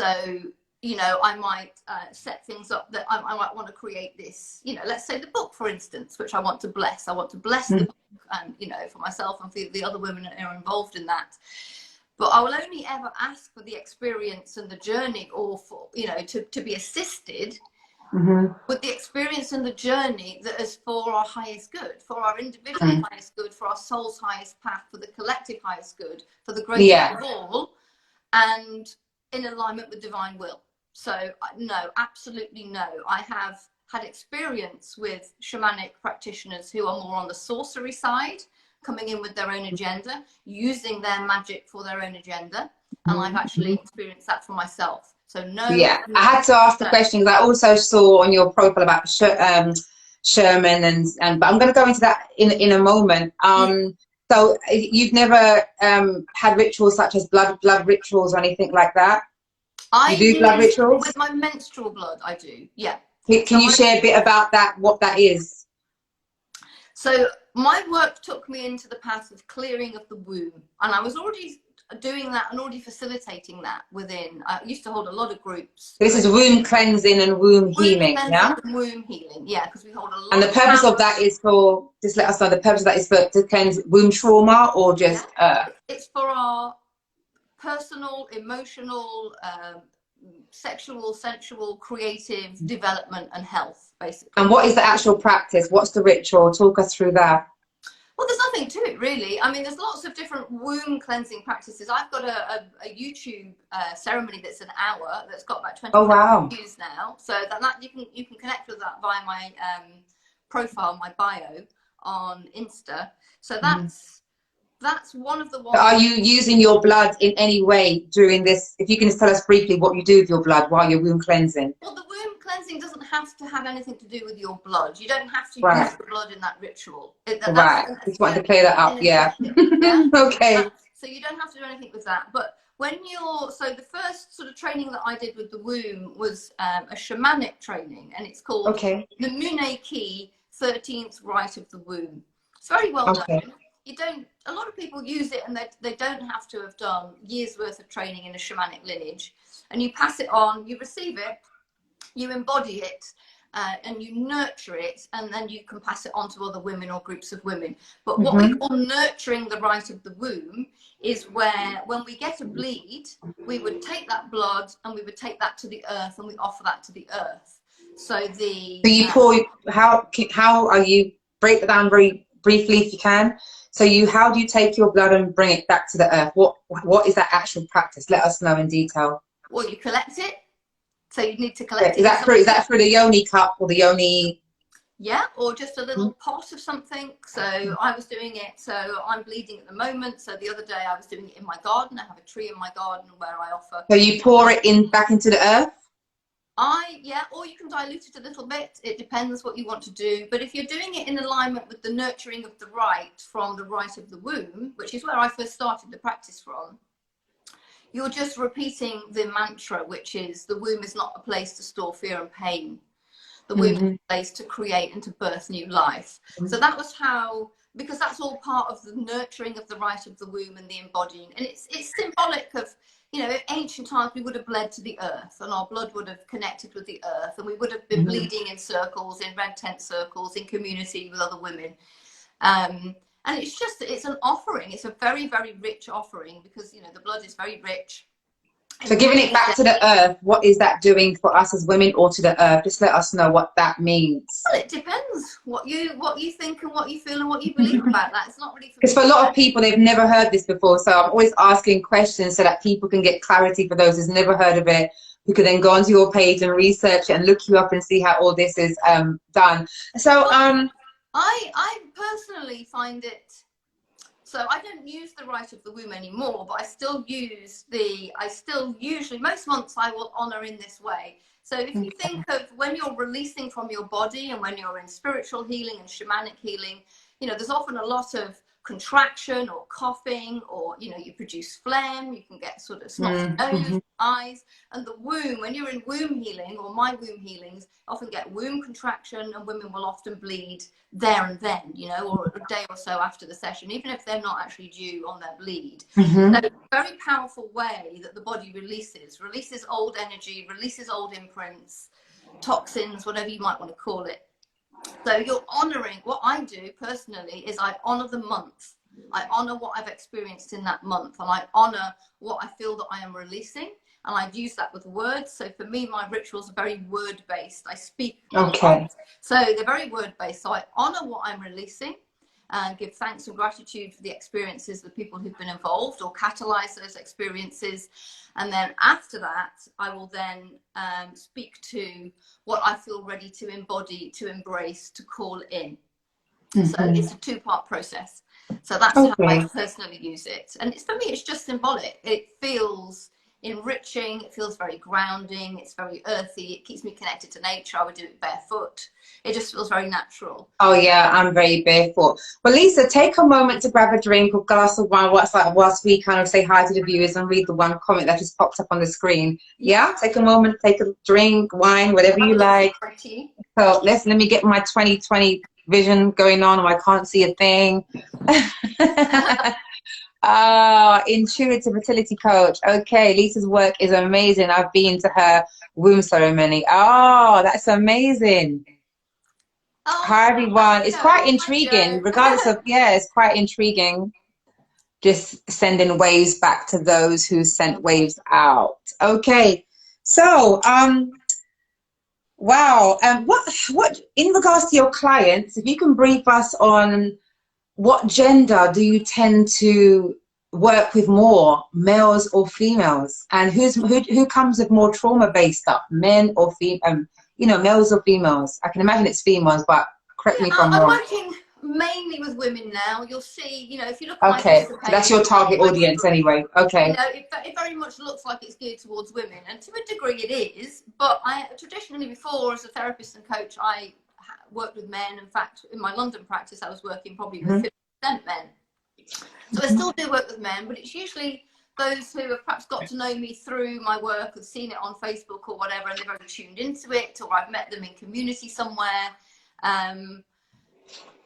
So, you know, I might set things up that I might want to create this, you know, let's say the book, for instance, which I want to bless. I want to bless the book, and, you know, for myself and for the other women that are involved in that. But I will only ever ask for the experience and the journey, or for, you know, to be assisted with the experience and the journey that is for our highest good, for our individual highest good, for our soul's highest path, for the collective highest good, for the greatest of all, and in alignment with divine will. So no, absolutely no. I have had experience with shamanic practitioners who are more on the sorcery side, coming in with their own agenda, using their magic for their own agenda. And I've actually experienced that for myself. So no. Yeah, I had to ask the question because I also saw on your profile about Sherman and but I'm going to go into that in a moment. So you've never had rituals such as blood rituals or anything like that? You do blood rituals? With my menstrual blood, I do, yeah. Can you share a bit about that, what that is? So my work took me into the path of clearing of the womb, and I was already doing that and already facilitating that within. I used to hold a lot of groups. This is womb cleansing and womb healing, yeah? Womb healing, yeah, because we hold a lot. And the purpose of that is for, just let us know, the purpose of that is for to cleanse womb trauma, or just... It's for our personal, emotional, sexual, sensual, creative development and health, basically. And what is the actual practice? What's the ritual? Talk us through that. Well, there's nothing to it, really. I mean, there's lots of different womb cleansing practices. I've got a YouTube ceremony that's an hour that's got about 20 views now. So that you can connect with that via my profile, my bio on Insta. So that's one of the ones. Are you using your blood in any way during this? If you can just tell us briefly what you do with your blood while you're womb cleansing. Well, the womb cleansing doesn't have to have anything to do with your blood. You don't have to use the blood in that ritual. Just wanted to clear that up. Yeah. Okay. So you don't have to do anything with that. But when you're, so the first sort of training that I did with the womb was a shamanic training, and it's called Okay. the Mune Key 13th Rite of the Womb. It's very well known. You don't, a lot of people use it, and they don't have to have done years worth of training in a shamanic lineage. And you pass it on, you receive it, you embody it, and you nurture it, and then you can pass it on to other women or groups of women. But what we call nurturing the rite of the womb is where, when we get a bleed, we would take that blood and we would take that to the earth, and we offer that to the earth. So the you pour, how are you, break it down very briefly if you can. So how do you take your blood and bring it back to the earth? What is that actual practice? Let us know in detail. Well, you collect it. So you need to collect it. Is that through the yoni cup or the yoni? Yeah, or just a little pot of something. So I was doing it. So I'm bleeding at the moment. So the other day I was doing it in my garden. I have a tree in my garden where I offer. So you pour it back into the earth? Yeah, or you can dilute it a little bit. It depends what you want to do. But if you're doing it in alignment with the nurturing of the rite from the rite of the womb, which is where I first started the practice from, you're just repeating the mantra, which is the womb is not a place to store fear and pain. The womb is a place to create and to birth new life. So that was how, because that's all part of the nurturing of the rite of the womb and the embodying. And it's symbolic of, you know, in ancient times we would have bled to the earth, and our blood would have connected with the earth, and we would have been bleeding in circles, in red tent circles, in community with other women. And it's an offering. It's a very, very rich offering, because, you know, the blood is very rich. So giving it back to the earth, what is that doing for us as women, or to the earth? Just let us know what that means. Well, it depends what you think and what you feel and what you believe about that. It's not really because for a lot of people, they've never heard this before. So I'm always asking questions so that people can get clarity. For those who's never heard of it, who can then go onto your page and research it and look you up and see how all this is done. So I personally find it, so I don't use the rite of the womb anymore, but I still usually, most months I will honor in this way. So if you think of when you're releasing from your body and when you're in spiritual healing and shamanic healing, you know, there's often a lot of contraction or coughing, or, you know, you produce phlegm, you can get sort of snotty nose, eyes. And the womb, when you're in womb healing, or my womb healings, often get womb contraction, and women will often bleed there and then, you know, or a day or so after the session, even if they're not actually due on their bleed. So it's a very powerful way that the body releases old energy, releases old imprints, toxins, whatever you might want to call it. So you're honoring. What I do personally is I honor the month. I honor what I've experienced in that month, and I honor what I feel that I am releasing, and I use that with words. So for me, my rituals are very word based. I speak. okay. So they're very word based. So I honor what I'm releasing and give thanks and gratitude for the experiences of the people who've been involved or catalyze those experiences. And then after that, I will then speak to what I feel ready to embody, to embrace, to call in. So it's a two-part process. So that's how I personally use it. And for me, it's just symbolic. It feels enriching, it feels very grounding, it's very earthy, it keeps me connected to nature. I would do it barefoot. It just feels very natural. Oh yeah, I'm very barefoot. Well, Lisa, take a moment to grab a drink or glass of wine whilst we kind of say hi to the viewers and read the one comment that just popped up on the screen. Yeah, take a moment, take a drink, wine, whatever you like. So let me get my 2020 vision going on, or I can't see a thing. Intuitive fertility coach. Okay, Lisa's work is amazing. I've been to her womb ceremony. Oh, that's amazing. Hi everyone. It's quite intriguing, regardless of, yeah, it's quite intriguing. Just sending waves back to those who sent waves out. Okay, so wow. What in regards to your clients, if you can brief us on what gender do you tend to work with more, males or females? And who comes with more trauma based stuff, men or female? You know, males or females? I can imagine it's females, but correct me if I'm wrong. I'm working mainly with women now. You'll see, you know, if you look at my so that's your target audience anyway. Okay. You know, it very much looks like it's geared towards women, and to a degree it is. But I traditionally, before, as a therapist and coach, I worked with men. In fact, in my London practice, I was working probably with 50% men. So I still do work with men, but it's usually those who have perhaps got to know me through my work, have seen it on Facebook or whatever, and they've already tuned into it, or I've met them in community somewhere.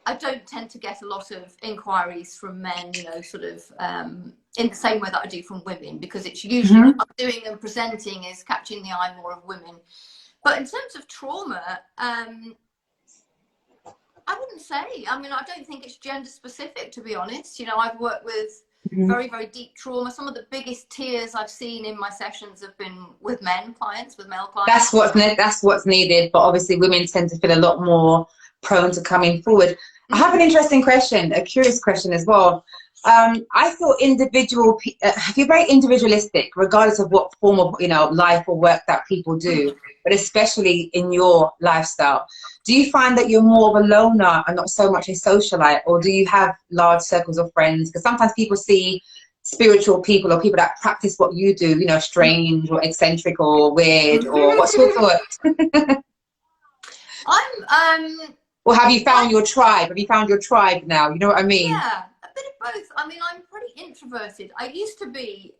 I don't tend to get a lot of inquiries from men, you know, sort of in the same way that I do from women, because it's usually what I'm doing and presenting is catching the eye more of women. But in terms of trauma, I wouldn't say. I mean, I don't think it's gender specific, to be honest. You know, I've worked with very, very deep trauma. Some of the biggest tears I've seen in my sessions have been with men clients, with male clients. That's what's needed. But obviously, women tend to feel a lot more prone to coming forward. I have an interesting question, a curious question as well. I feel if you're very individualistic, regardless of what form of, you know, life or work that people do, but especially in your lifestyle, do you find that you're more of a loner and not so much a socialite, or do you have large circles of friends? Because sometimes people see spiritual people or people that practice what you do, you know, strange or eccentric or weird, or what's your thought? Or have you found your tribe? Have you found your tribe now? You know what I mean? Yeah, a bit of both. I mean, I'm pretty introverted. I used to be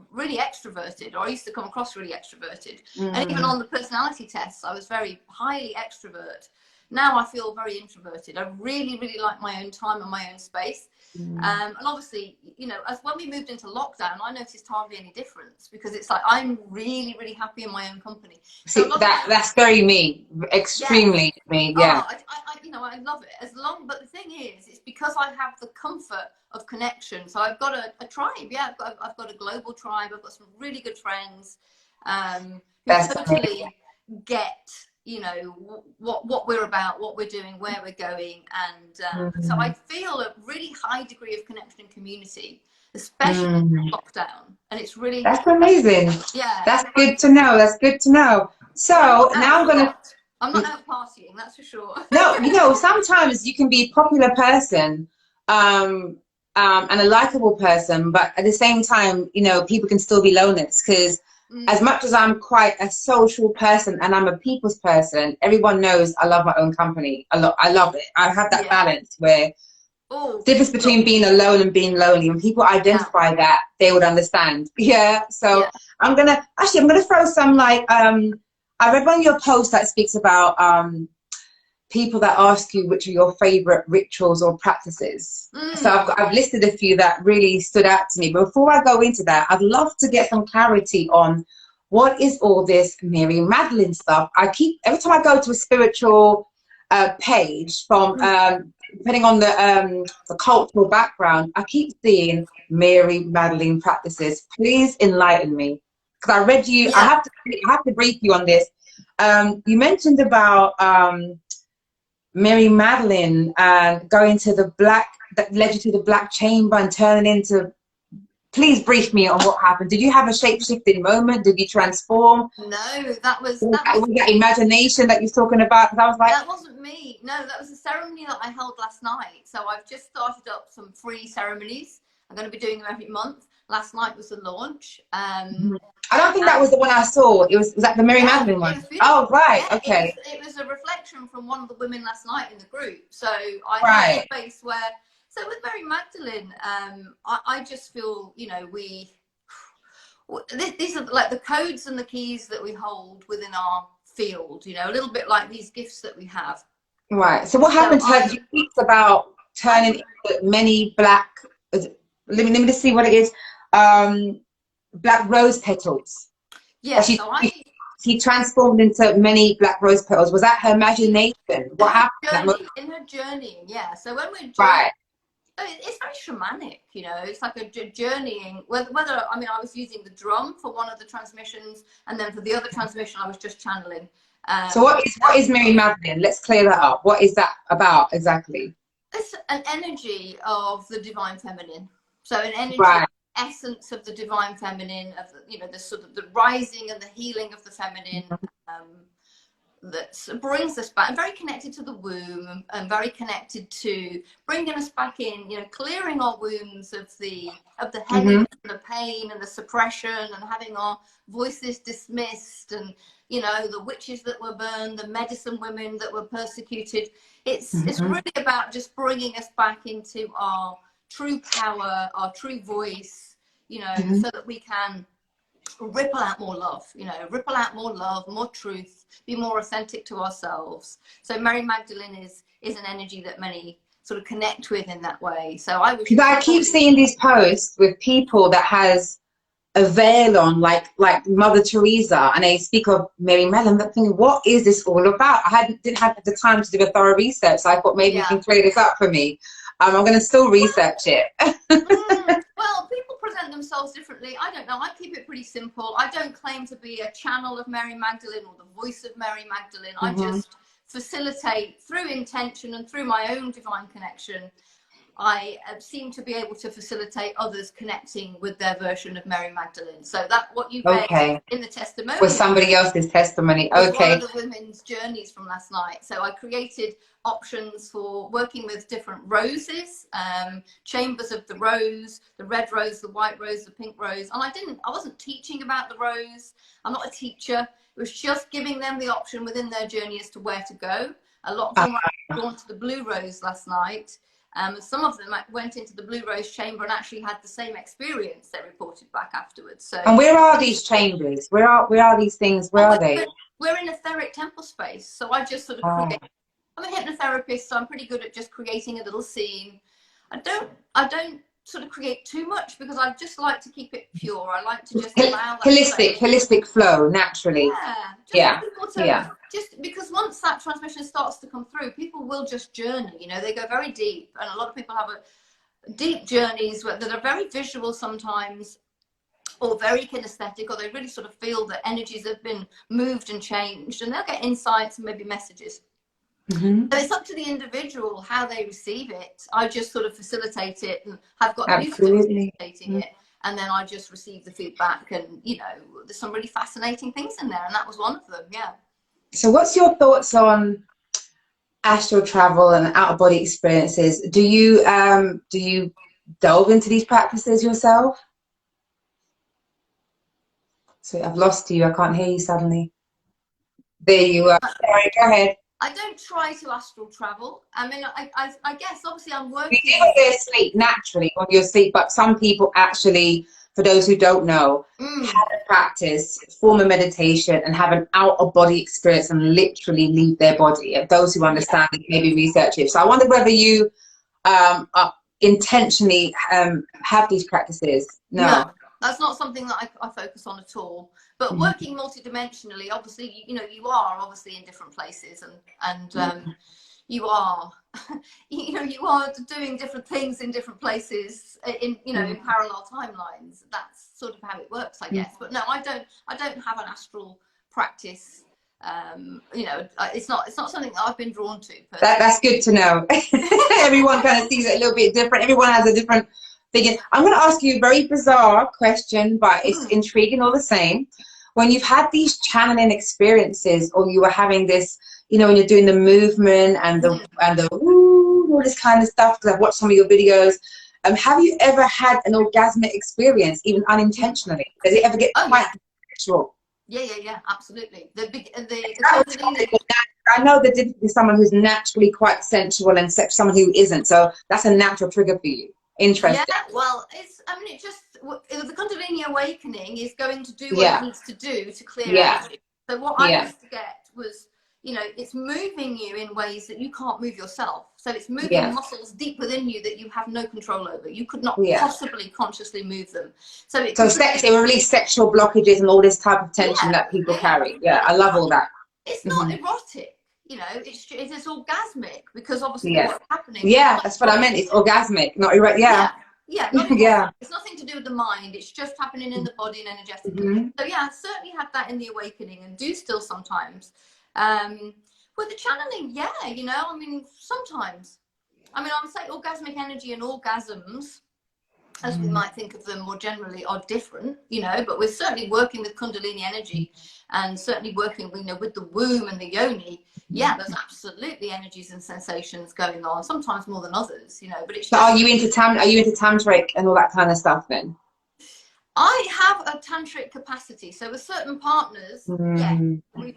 really extroverted, or I used to come across really extroverted. And even on the personality tests, I was very highly extrovert. Now I feel very introverted. I really, really like my own time and my own space. And obviously, you know, as when we moved into lockdown, I noticed hardly any difference, because it's like I'm really, really happy in my own company. So see, that's very me, extremely me. Yeah. Oh, you know, I love it. But the thing is, it's because I have the comfort of connection. So I've got a tribe. Yeah, I've got a global tribe. I've got some really good friends who totally get, you know, what we're about, what we're doing, where we're going. And so I feel a really high degree of connection and community, especially in lockdown. And it's really... That's amazing. Yeah. That's good to know. That's good to know. So now I'm not out partying, that's for sure. No, you know, sometimes you can be a popular person and a likable person, but at the same time, you know, people can still be loners, because as much as I'm quite a social person and I'm a people's person, everyone knows I love my own company a lot. I love it. I have that balance where difference between being alone and being lonely. When people identify that, they would understand. Yeah. So I'm gonna throw some, like, I read one of your posts that speaks about people that ask you which are your favorite rituals or practices. So I've listed a few that really stood out to me. But before I go into that, I'd love to get some clarity on what is all this Mary Magdalene stuff. Every time I go to a spiritual page from depending on the cultural background, I keep seeing Mary Magdalene practices. Please enlighten me, because I read you. I have to brief you on this. You mentioned about Mary Magdalene going to the black, that led you to the black chamber and turning into. Please brief me on what happened. Did you have a shape-shifting moment? Did you transform? No, that was that imagination that you're talking about. Because I was like, that wasn't me. No, that was a ceremony that I held last night. So I've just started up some free ceremonies. I'm going to be doing them every month. Last night was the launch. I don't think that was the one I saw. Was that the Mary Magdalene one? Oh, right. Yeah, okay. It was a reflection from one of the women last night in the group. So I had a space where. So with Mary Magdalene, I just feel, you know, these are like the codes and the keys that we hold within our field, you know, a little bit like these gifts that we have. Right. So what happened to her? You speak about turning into many black, let me just see what it is, black rose petals. Yeah, she transformed into many black rose petals. Was that her imagination? What happened? In her journey, yeah. So when we're it's very shamanic, you know. It's like a journeying. Whether I mean, I was using the drum for one of the transmissions, and then for the other transmission, I was just channeling. So what is Mary Magdalene? Let's clear that up. What is that about exactly? It's an energy of the divine feminine. So an energy, essence of the divine feminine, of the, you know, the sort of the rising and the healing of the feminine. That brings us back, and very connected to the womb, and very connected to bringing us back in, you know, clearing our wounds of the headache and the pain and the suppression, and having our voices dismissed, and, you know, the witches that were burned, the medicine women that were persecuted. It's really about just bringing us back into our true power, our true voice, you know, so that we can ripple out more love, you know, ripple out more love, more truth, be more authentic to ourselves. So Mary Magdalene is an energy that many sort of connect with in that way. So I was, I keep seeing these posts with people that has a veil on, like Mother Teresa, and they speak of Mary Magdalene. I'm thinking, what is this all about? Didn't have the time to do a thorough research, so I thought maybe you can clear this up for me. I'm going to still research it. Well, people present themselves differently. I don't know. I keep it pretty simple. I don't claim to be a channel of Mary Magdalene or the voice of Mary Magdalene. I just facilitate through intention and through my own divine connection. I seem to be able to facilitate others connecting with their version of Mary Magdalene. So that what you read in the testimony was somebody else's testimony. Was one of the women's journeys from last night. So I created options for working with different roses, chambers of the rose, the red rose, the white rose, the pink rose. And I wasn't teaching about the rose. I'm not a teacher. It was just giving them the option within their journey as to where to go. A lot of them were drawn to the blue rose last night. Some of them went into the blue rose chamber and actually had the same experience. They reported back afterwards. So, and where are these chambers? Where are these things? Where are they? We're in etheric temple space. So I just sort of create. I'm a hypnotherapist, so I'm pretty good at just creating a little scene. I don't sort of create too much because I just like to keep it pure. I like to just allow that holistic flow naturally. Just because once that transmission starts to come through, people will just journey. You know, they go very deep, and a lot of people have deep journeys that are very visual sometimes, or very kinesthetic, or they really sort of feel that energies have been moved and changed, and they'll get insights and maybe messages. So it's up to the individual how they receive it. I just sort of facilitate it and have got used to facilitating it, and then I just receive the feedback. And you know, there's some really fascinating things in there, and that was one of them. Yeah. So what's your thoughts on astral travel and out-of-body experiences? Do you delve into these practices yourself? So I've lost you. I can't hear you suddenly. There you are. Sorry, go ahead. I don't try to astral travel. I mean, I guess obviously I'm working. You do it sleep naturally on your sleep, but some people actually, for those who don't know, have a practice, form a meditation, and have an out-of-body experience and literally leave their body. And those who understand it, maybe research it. So I wonder whether you intentionally have these practices. No, that's not something that I focus on at all. But working multidimensionally, obviously, you know, you are obviously in different places, and you are, you know, you are doing different things in different places in, you know, in parallel timelines. That's sort of how it works, I guess. But no, I don't have an astral practice. You know, it's not something that I've been drawn to. That's good to know. Everyone kind of sees it a little bit different. Everyone has a different thing. I'm going to ask you a very bizarre question, but it's intriguing all the same. When you've had these channeling experiences, or you were having this, you know, when you're doing the movement and the all this kind of stuff, because I've watched some of your videos, have you ever had an orgasmic experience, even unintentionally? Does it ever get quite sexual? Yeah, absolutely. I know the difference between someone who's naturally quite sensual and someone who isn't. So that's a natural trigger for you. Interesting. Yeah, well, the Kundalini Awakening is going to do what it needs to do to clear energy. So what I used to get was, you know, it's moving you in ways that you can't move yourself. So it's moving muscles deep within you that you have no control over. You could not possibly consciously move them. So it will release sexual blockages and all this type of tension that people carry. Yeah, I love all that. It's not erotic. You know, it's orgasmic, because obviously what's happening. Yeah, that's what I meant. It's orgasmic, not erotic. It's nothing to do with the mind. It's just happening in the body and energetically. So yeah, I certainly had that in the awakening, and do still sometimes. With the channeling, you know, I mean, sometimes. I mean, I would say orgasmic energy and orgasms, as we might think of them more generally, are different, you know, but we're certainly working with Kundalini energy, and certainly working, you know, with the womb and the yoni. Yeah, there's absolutely energies and sensations going on, sometimes more than others, you know. But it's so are you into tantric and all that kind of stuff then? I have a tantric capacity, so with certain partners, yeah, with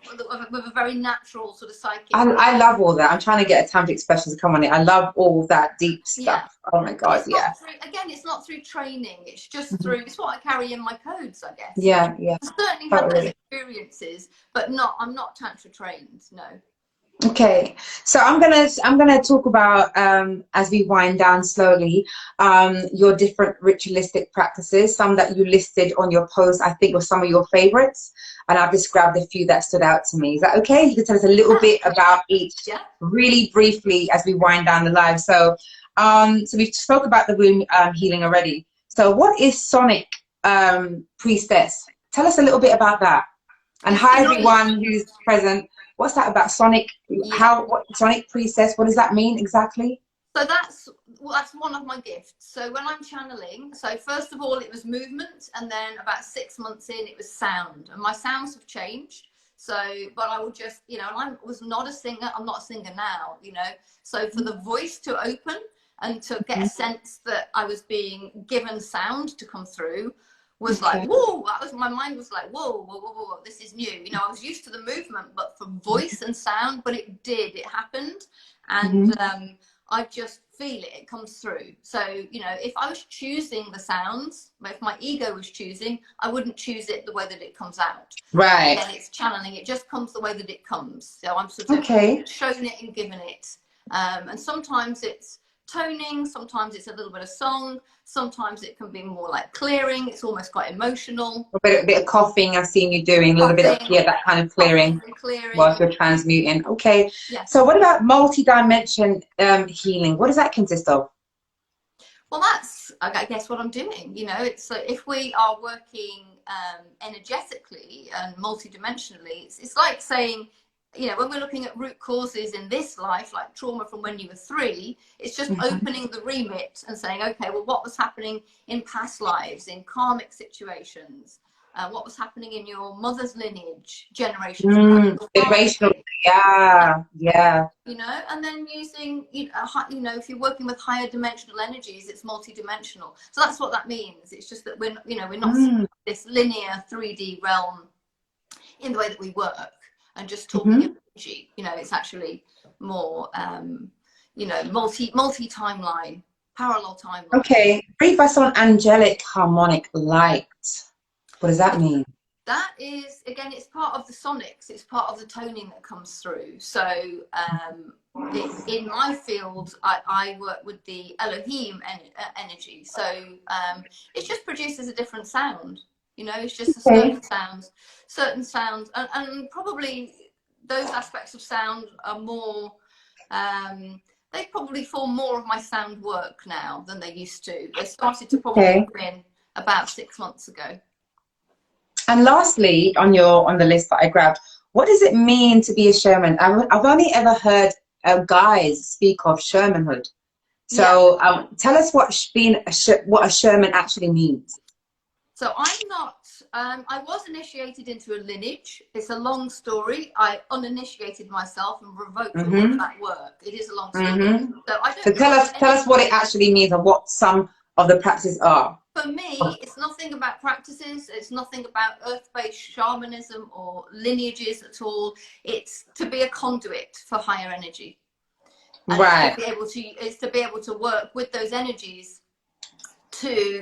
a very natural sort of psychic. I love all that. I'm trying to get a tantric specialist to come on it. I love all that deep stuff. Yeah. Oh my God, yeah. Again, it's not through training. It's just through. It's what I carry in my codes, I guess. Yeah, yeah. I certainly had those experiences, but I'm not tantra trained. No. Okay, so I'm gonna talk about as we wind down slowly your different ritualistic practices. Some that you listed on your post, I think, were some of your favorites, and I've just grabbed a few that stood out to me. Is that okay? You can tell us a little bit about each, really briefly, as we wind down the live. So, so we spoke about the womb healing already. So, what is Sonic Priestess? Tell us a little bit about that. And hi everyone who's present. What's that about Sonic? What Sonic Priestess? What does that mean exactly? So that's one of my gifts. So when I'm channeling, so first of all it was movement, and then about 6 months in it was sound, and my sounds have changed. So, but I would just, you know, and I was not a singer. I'm not a singer now, you know. So for the voice to open and to get a sense that I was being given sound to come through, was like, whoa, my mind was like, whoa, whoa, whoa, whoa, this is new. You know, I was used to the movement, but for voice and sound, but it happened. And I just feel it comes through. So, you know, if I was choosing the sounds, if my ego was choosing, I wouldn't choose it the way that it comes out. Right. And it's channeling, it just comes the way that it comes. So I'm sort of shown it and given it. And sometimes it's toning, sometimes it's a little bit of song, sometimes it can be more like clearing. It's almost quite emotional. A bit of coughing I've seen you doing, a little bit of that kind of clearing whilst you're transmuting. Okay. So what about multi-dimension healing? What does that consist of? Well, that's, I guess, what I'm doing. You know, it's like if we are working energetically and multi-dimensionally, it's like saying, you know, when we're looking at root causes in this life, like trauma from when you were 3, it's just opening the remit and saying, okay, well, what was happening in past lives, in karmic situations, what was happening in your mother's lineage, generations, generational, yeah. You know, and then using, you know, if you're working with higher dimensional energies, it's multi-dimensional. So that's what that means. It's just that we're not this linear 3D realm in the way that we work. And just talking energy, you know, it's actually more, you know, multi-timeline, parallel timeline. Okay, brief us on angelic harmonic light. What does that mean? That is, again, it's part of the sonics. It's part of the toning that comes through. So in my field, I work with the Elohim energy. So it just produces a different sound. You know, it's just certain sounds, and probably those aspects of sound are more, they probably form more of my sound work now than they used to. They started to probably come in about 6 months ago. And lastly, on the list that I grabbed, what does it mean to be a Sherman? I've only ever heard guys speak of Shermanhood. So tell us what a Sherman actually means. So I'm not, I was initiated into a lineage. It's a long story. I uninitiated myself and revoked all of that work. It is a long story. So tell us what it actually means and what some of the practices are. For me, it's nothing about practices. It's nothing about earth-based shamanism or lineages at all. It's to be a conduit for higher energy. And it's to be able to work with those energies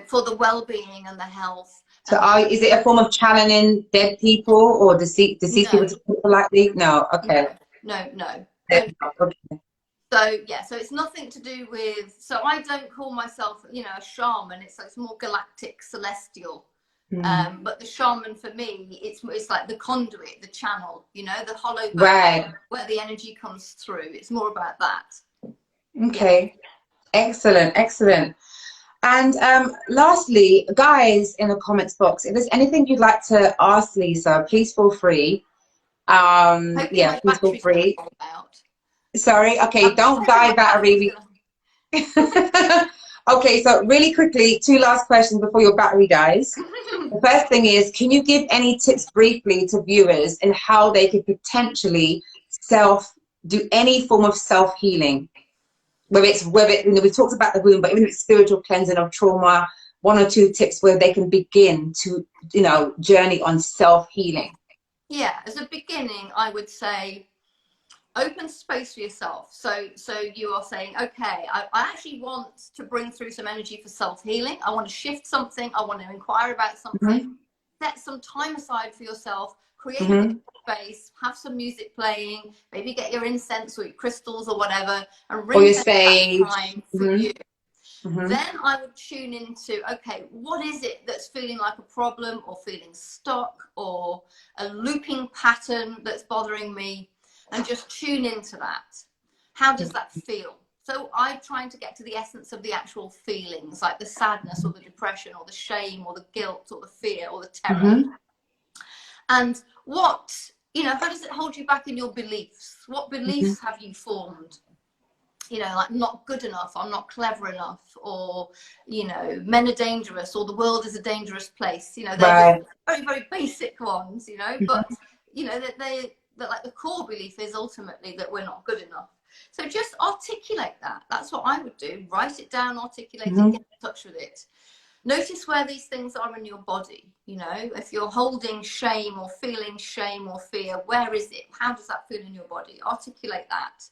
for the well-being and the health. So is it a form of channeling dead people or deceased people, to put politely? No, okay. No. Okay. So yeah, so it's nothing to do with, so I don't call myself, you know, a shaman. It's more galactic, celestial. But the shaman for me, it's like the conduit, the channel, you know, the hollow bone where the energy comes through. It's more about that. Okay. Excellent. And lastly, guys, in the comments box, if there's anything you'd like to ask Lisa, please feel free. Please feel free. Sorry, okay, don't die, battery. Okay, so really quickly, 2 last questions before your battery dies. The first thing is, can you give any tips briefly to viewers in how they could potentially do any form of self-healing? Whether you know, we talked about the womb, but even if it's spiritual cleansing of trauma, one or two tips where they can begin to, you know, journey on self-healing? Yeah, as a beginning, I would say open space for yourself. So you are saying, okay, I actually want to bring through some energy for self-healing. I want to shift something. I want to inquire about something. Set some time aside for yourself. Create a bit of space. Have some music playing. Maybe get your incense or your crystals or whatever, and ring that time for you. Then I would tune into, okay, what is it that's feeling like a problem or feeling stuck or a looping pattern that's bothering me, and just tune into that. How does that feel? So I'm trying to get to the essence of the actual feelings, like the sadness or the depression or the shame or the guilt or the fear or the terror. And what, you know, how does it hold you back in your beliefs? What beliefs have you formed? You know, like not good enough, I'm not clever enough, or, you know, men are dangerous, or the world is a dangerous place. You know, they're very, very basic ones, you know, but, you know, that like the core belief is ultimately that we're not good enough. So just articulate that. That's what I would do. Write it down, articulate it, get in touch with it. Notice where these things are in your body. You know, if you're holding shame or feeling shame or fear, where is it? How does that feel in your body? Articulate that.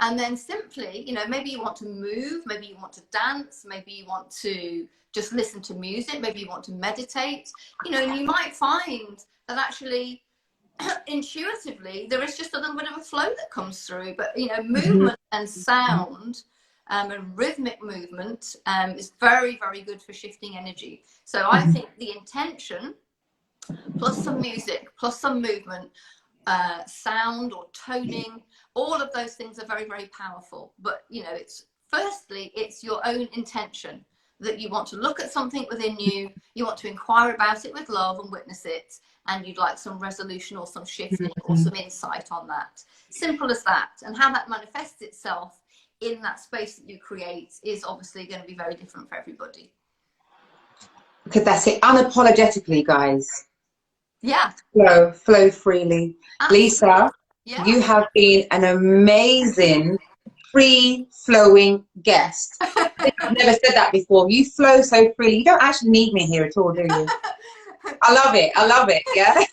And then simply, you know, maybe you want to move, maybe you want to dance, maybe you want to just listen to music, maybe you want to meditate, you know, and you might find that actually intuitively there is just a little bit of a flow that comes through. But, you know, movement and sound and rhythmic movement is very, very good for shifting energy. So I think the intention plus some music plus some movement, sound or toning, all of those things are very, very powerful. But, you know, it's firstly, it's your own intention that you want to look at something within you, you want to inquire about it with love and witness it, and you'd like some resolution or some shifting or some insight on that. Simple as that. And how that manifests itself in that space that you create is obviously going to be very different for everybody. Okay, that's it. Unapologetically, guys. Yeah. Flow freely. Absolutely. Lisa, you have been an amazing free-flowing guest. I've never said that before. You flow so freely. You don't actually need me here at all, do you? I love it. I love it. Yeah.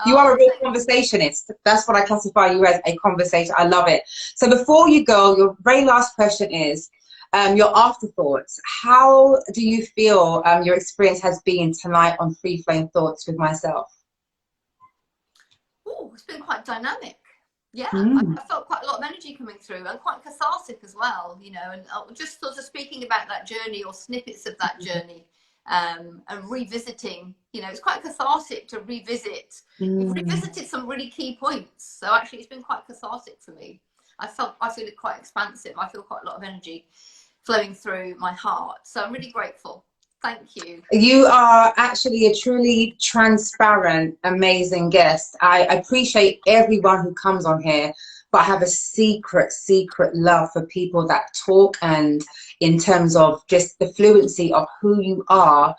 You are a real conversationist. That's what I classify you as, a conversation. I love it. So before you go, your very last question is your afterthoughts. How do you feel your experience has been tonight on Free Flowing Thoughts with myself? Oh, it's been quite dynamic. Yeah, I felt quite a lot of energy coming through, and quite cathartic as well, you know, and just sort of speaking about that journey or snippets of that journey, and revisiting, you know, it's quite cathartic to revisit. You've revisited some really key points, so actually it's been quite cathartic for me. I feel it quite expansive. I feel quite a lot of energy flowing through my heart, so I'm really grateful. Thank you. You are actually a truly transparent, amazing guest. I appreciate everyone who comes on here, but I have a secret love for people that talk, and in terms of just the fluency of who you are,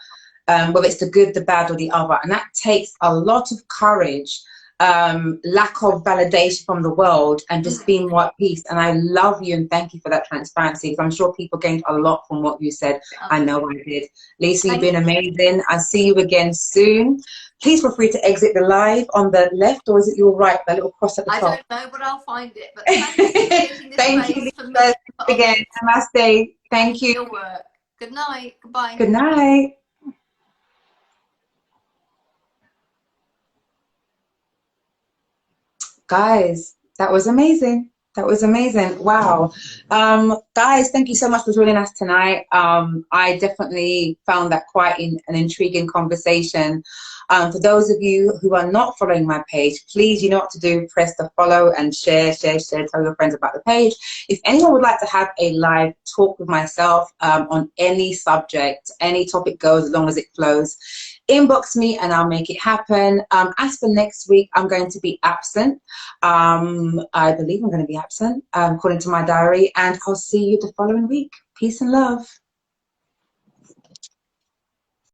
whether it's the good, the bad, or the other. And that takes a lot of courage, lack of validation from the world, and just being more at peace. And I love you and thank you for that transparency, because I'm sure people gained a lot from what you said. I know I did. Lisa, you've been amazing. I'll see you again soon. Please feel free to exit the live on the left, or is it your right, that little cross at the top? I don't know, but I'll find it. But thank you for Lisa, again. Namaste. Thank you. Your work. Good night. Goodbye. Good night. Guys, that was amazing. That was amazing. Wow. Guys, thank you so much for joining us tonight. I definitely found that quite an intriguing conversation. For those of you who are not following my page, please, you know what to do. Press the follow and share. Tell your friends about the page. If anyone would like to have a live talk with myself on any subject, any topic goes as long as it flows, inbox me and I'll make it happen. As for next week, I'm going to be absent. I believe I'm going to be absent according to my diary, and I'll see you the following week. Peace and love.